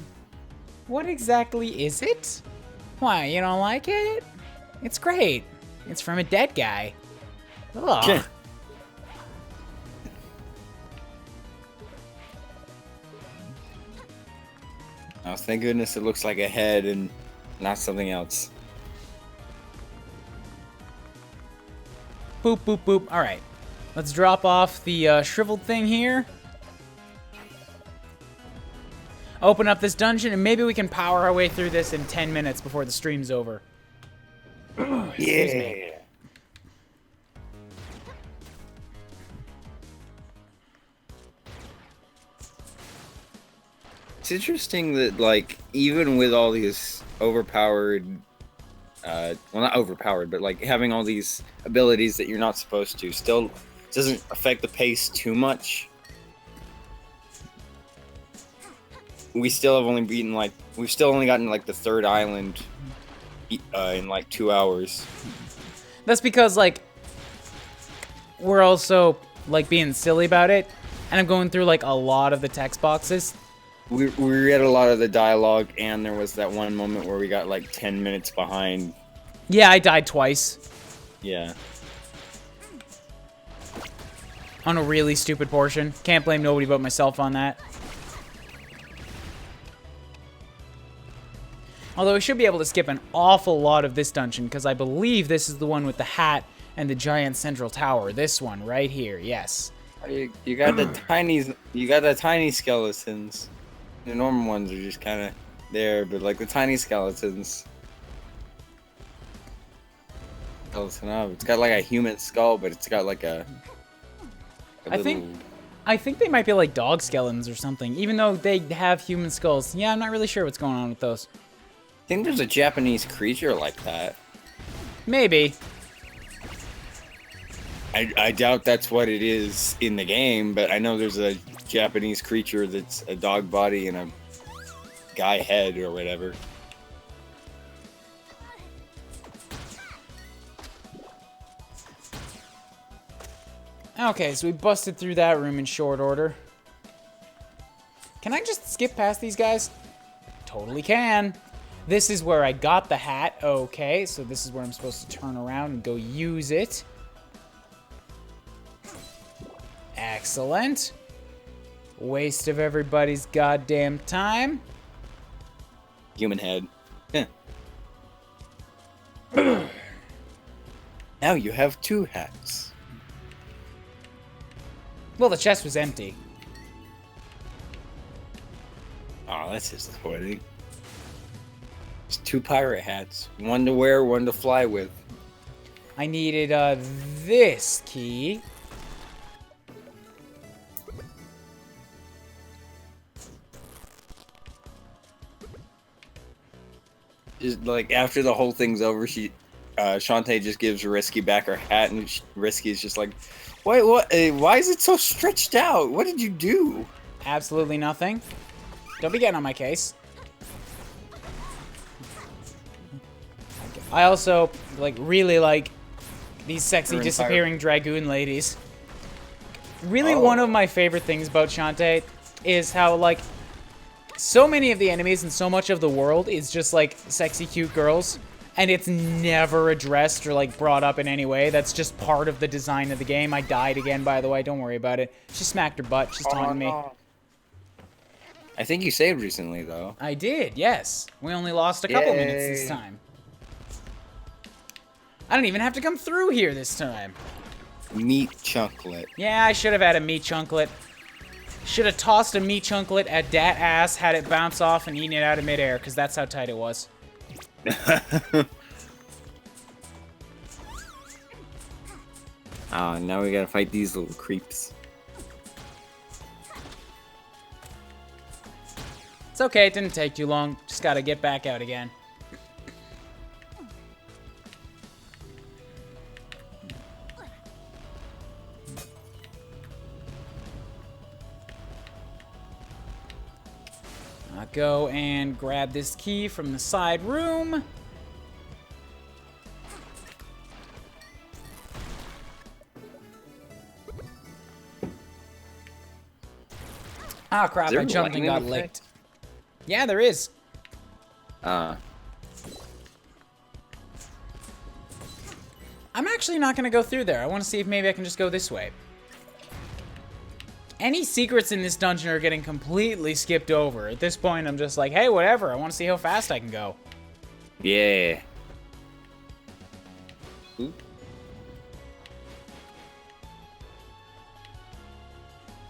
What exactly is it? Why, you don't like it? It's great. It's from a dead guy. Ugh. Oh, thank goodness it looks like a head and not something else. Boop, boop, boop. All right. Let's drop off the shriveled thing here. Open up this dungeon, and maybe we can power our way through this in 10 minutes before the stream's over. Excuse me. It's interesting that, like, even with all these overpowered, well, not overpowered, but like having all these abilities that you're not supposed to, still doesn't affect the pace too much. We still have only beaten, like, we've still only gotten, like, the third island in, like, 2 hours. That's because, like, we're also, like, being silly about it, and I'm going through, like, a lot of the text boxes. We read a lot of the dialogue, and there was that one moment where we got, like, 10 minutes behind. Yeah, I died twice. Yeah. On a really stupid portion. Can't blame nobody but myself on that. Although I should be able to skip an awful lot of this dungeon, because I believe this is the one with the hat and the giant central tower. This one right here, yes. You got the tiny skeletons. The normal ones are just kind of there, but like the tiny skeletons. Skeleton up. It's got like a human skull, but it's got like a I think they might be like dog skeletons or something, even though they have human skulls. Yeah, I'm not really sure what's going on with those. I think there's a Japanese creature like that. Maybe. I doubt that's what it is in the game, but I know there's a Japanese creature that's a dog body and a guy head or whatever. Okay, so we busted through that room in short order. Can I just skip past these guys? Totally can. This is where I got the hat. Okay, so this is where I'm supposed to turn around and go use it. Excellent. Waste of everybody's goddamn time. Human head. Yeah. Now you have 2 hats. Well, the chest was empty. Oh, that's disappointing. It's 2 pirate hats. One to wear, one to fly with. I needed this key. Just like after the whole thing's over, Shantae just gives Risky back her hat, and Risky is just like, "Wait, what? Why is it so stretched out? What did you do?" Absolutely nothing. Don't be getting on my case. I also really like these sexy disappearing dragoon ladies. Really, one of my favorite things about Shantae is how so many of the enemies and so much of the world is just like sexy cute girls, and it's never addressed or brought up in any way. That's just part of the design of the game. I died again, by the way. Don't worry about it. She smacked her butt. She's taunting me. I think you saved recently, though. I did, yes. We only lost a couple minutes this time. I don't even have to come through here this time. Meat chunklet. Yeah, I should have had a meat chunklet. Should have tossed a meat chunklet at dat ass, had it bounce off, and eaten it out of midair, because that's how tight it was. Ah, now we gotta fight these little creeps. It's okay, it didn't take too long. Just gotta get back out again. I'll go and grab this key from the side room. Ah, crap, I jumped and got licked. Yeah, there is. Ah. I'm actually not going to go through there. I want to see if maybe I can just go this way. Any secrets in this dungeon are getting completely skipped over. At this point, I'm just like, hey, whatever. I want to see how fast I can go. Yeah. Ooh.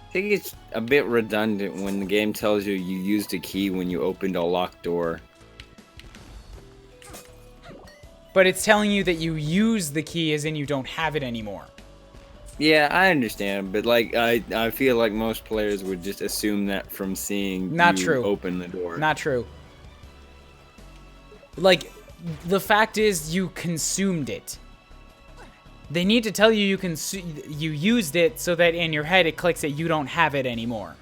I think it's a bit redundant when the game tells you you used a key when you opened a locked door. But it's telling you that you use the key as in you don't have it anymore. Yeah, I understand, but like I feel like most players would just assume that from seeing Not you true. open the door. Not true. Like, the fact is you consumed it. They need to tell you you used it so that in your head it clicks that you don't have it anymore.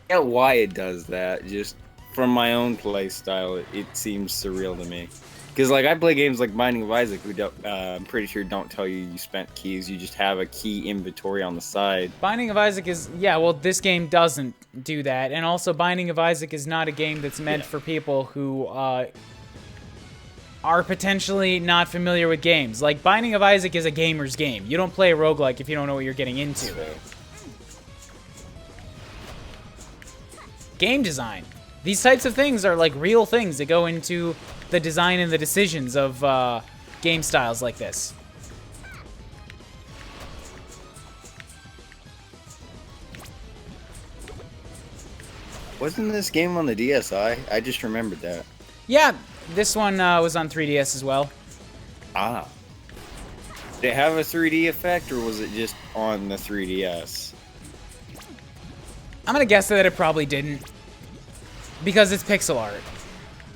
I get why it does that. Just from my own play style, it seems surreal to me. Because like I play games like Binding of Isaac, who I'm pretty sure don't tell you spent keys. You just have a key inventory on the side. Binding of Isaac is, yeah, well, this game doesn't do that. And also, Binding of Isaac is not a game that's meant for people who are potentially not familiar with games. Like, Binding of Isaac is a gamer's game. You don't play a roguelike if you don't know what you're getting into. Game design. These types of things are like real things that go into the design and the decisions of game styles like this. Wasn't this game on the DSi? I just remembered that. Yeah, this one was on 3DS as well. Ah. Did it have a 3D effect, or was it just on the 3DS? I'm gonna guess that it probably didn't. Because it's pixel art.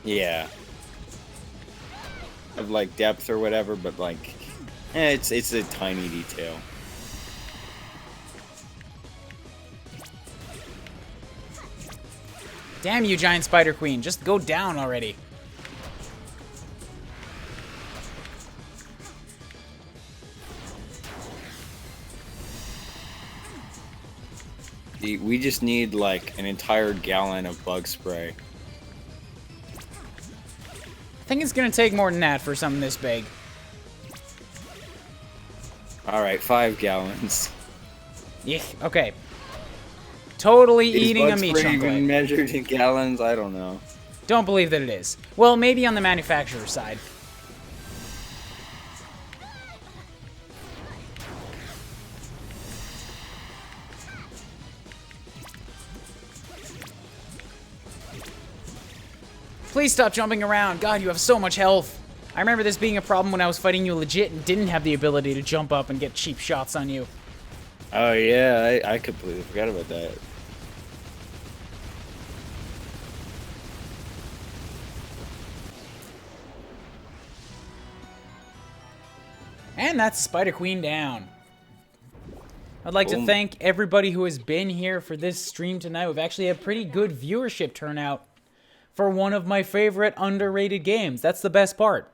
Yeah. Of like depth or whatever, but like, it's a tiny detail. Damn you, giant spider queen. Just go down already. We just need like an entire gallon of bug spray. I think it's gonna take more than that for something this big. Alright, 5 gallons. Yeah, okay. Totally Is eating a bug meat spray chunk. even measured in gallons? I don't know. Don't believe that it is. Well, maybe on the manufacturer's side. Please stop jumping around. God, you have so much health. I remember this being a problem when I was fighting you legit and didn't have the ability to jump up and get cheap shots on you. Oh yeah, I completely forgot about that. And that's Spider Queen down. I'd like to thank everybody who has been here for this stream tonight. We've actually had pretty good viewership turnout for one of my favorite underrated games. That's the best part.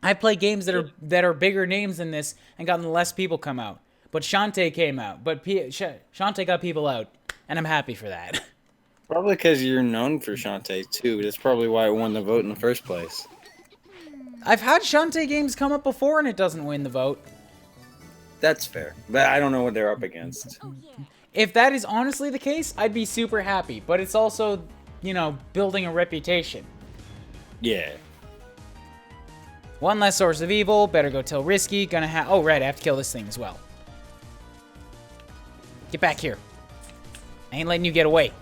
I play games that are bigger names than this and gotten less people come out. But Shantae came out. But Shantae got people out, and I'm happy for that. Probably because you're known for Shantae too. That's probably why I won the vote in the first place. I've had Shantae games come up before, and it doesn't win the vote. That's fair, but I don't know what they're up against. If that is honestly the case, I'd be super happy. But it's also, you know, building a reputation. Yeah. One less source of evil. Better go tell Risky. Gonna have... Oh, right. I have to kill this thing as well. Get back here. I ain't letting you get away.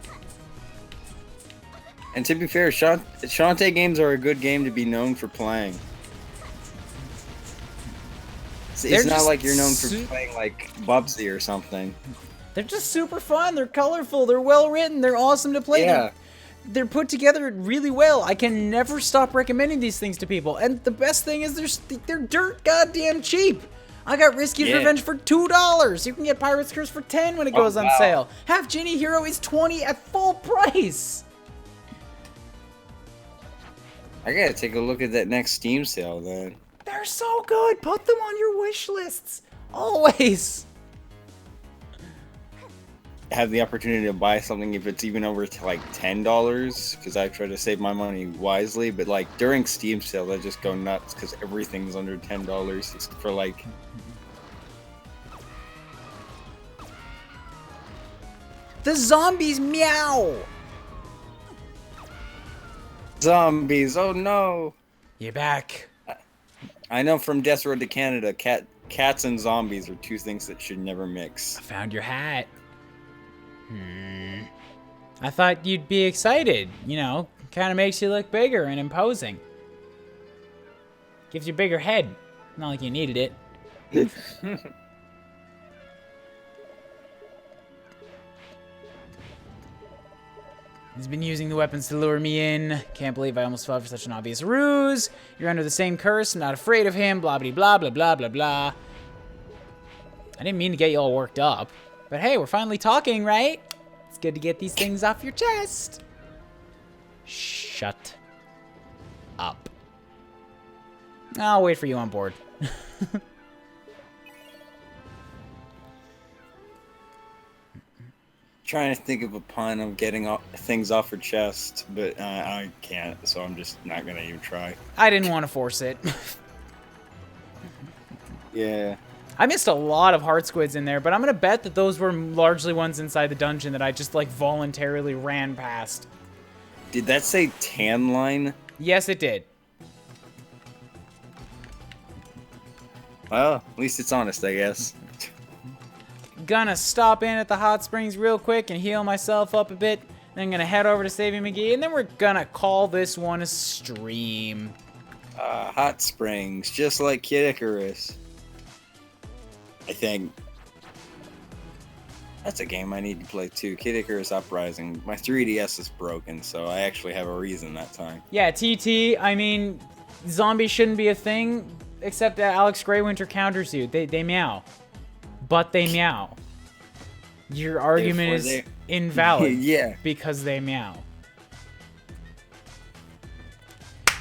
And to be fair, Shantae games are a good game to be known for playing. It's not like you're known for playing like Bubsy or something. They're just super fun. They're colorful. They're well written. They're awesome to play. Yeah. They're put together really well. I can never stop recommending these things to people. And the best thing is they're dirt goddamn cheap. I got Risky's Revenge for $2. You can get Pirate's Curse for $10 when it goes on sale. Half Genie Hero is $20 at full price. I gotta take a look at that next Steam sale then. They're so good. Put them on your wish lists. Always. Have the opportunity to buy something if it's even over to like $10, because I try to save my money wisely, but like during Steam sales I just go nuts because everything's under $10 except for like... The zombies meow. Zombies, oh no! You're back. I know from Death Road to Canada, cats and zombies are two things that should never mix. I found your hat. I thought you'd be excited. You know, kind of makes you look bigger and imposing. Gives you a bigger head. Not like you needed it. He's been using the weapons to lure me in. Can't believe I almost fell for such an obvious ruse. You're under the same curse. I'm not afraid of him. Blah, blah, blah, blah, blah, blah, blah. I didn't mean to get you all worked up. But hey, we're finally talking, right? It's good to get these things off your chest. Shut up. I'll wait for you on board. Trying to think of a pun of getting things off her chest, but I can't, so I'm just not gonna even try. I didn't want to force it. Yeah. I missed a lot of heart squids in there, but I'm gonna bet that those were largely ones inside the dungeon that I just like voluntarily ran past. Did that say tan line? Yes, it did. Well, at least it's honest, I guess. Gonna stop in at the hot springs real quick and heal myself up a bit. Then gonna head over to Saving McGee, and then we're gonna call this one a stream. Hot springs, just like Kid Icarus. I think. That's a game I need to play too. Kid Icarus Uprising. My 3DS is broken, so I actually have a reason that time. Yeah, TT, I mean, zombies shouldn't be a thing, except that Alex Greywinter counters you. They meow. But they meow. Your argument is invalid. Yeah. Because they meow.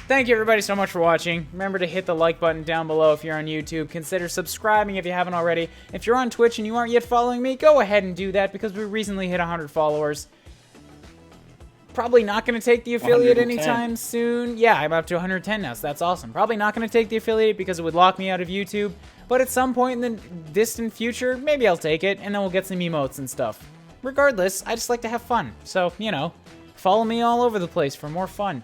Thank you everybody so much for watching. Remember to hit the like button down below if you're on YouTube. Consider subscribing if you haven't already. If you're on Twitch and you aren't yet following me, go ahead and do that because we recently hit 100 followers. Probably not going to take the affiliate 110. anytime soon. Yeah, I'm up to 110 now, so that's awesome. Probably not going to take the affiliate because it would lock me out of YouTube. But at some point in the distant future, maybe I'll take it, and then we'll get some emotes and stuff. Regardless, I just like to have fun. So, you know, follow me all over the place for more fun.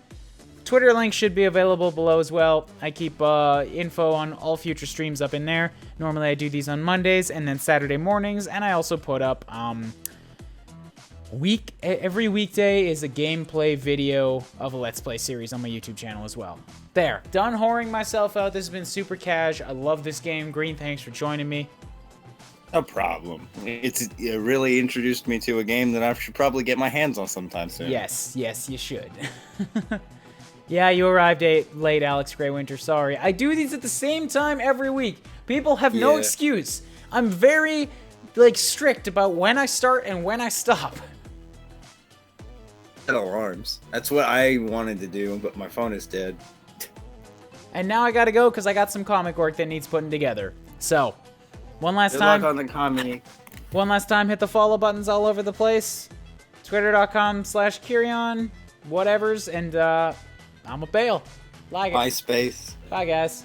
Twitter link should be available below as well. I keep info on all future streams up in there. Normally I do these on Mondays and then Saturday mornings, and I also put up every weekday is a gameplay video of a Let's Play series on my YouTube channel as well. There, done whoring myself out. This has been super cash. I love this game. Green, thanks for joining me. No problem. It really introduced me to a game that I should probably get my hands on sometime soon. Yes, you should. Yeah, you arrived late, Alex Greywinter. Sorry. I do these at the same time every week. People have no excuse. I'm very, strict about when I start and when I stop. Alarms. That's what I wanted to do, but my phone is dead. And now I gotta go because I got some comic work that needs putting together. So, one last Good time. luck on the comic. One last time, hit the follow buttons all over the place. Twitter.com/Kyrion, whatevers, and I'm a bail. Like it. MySpace. Bye, guys.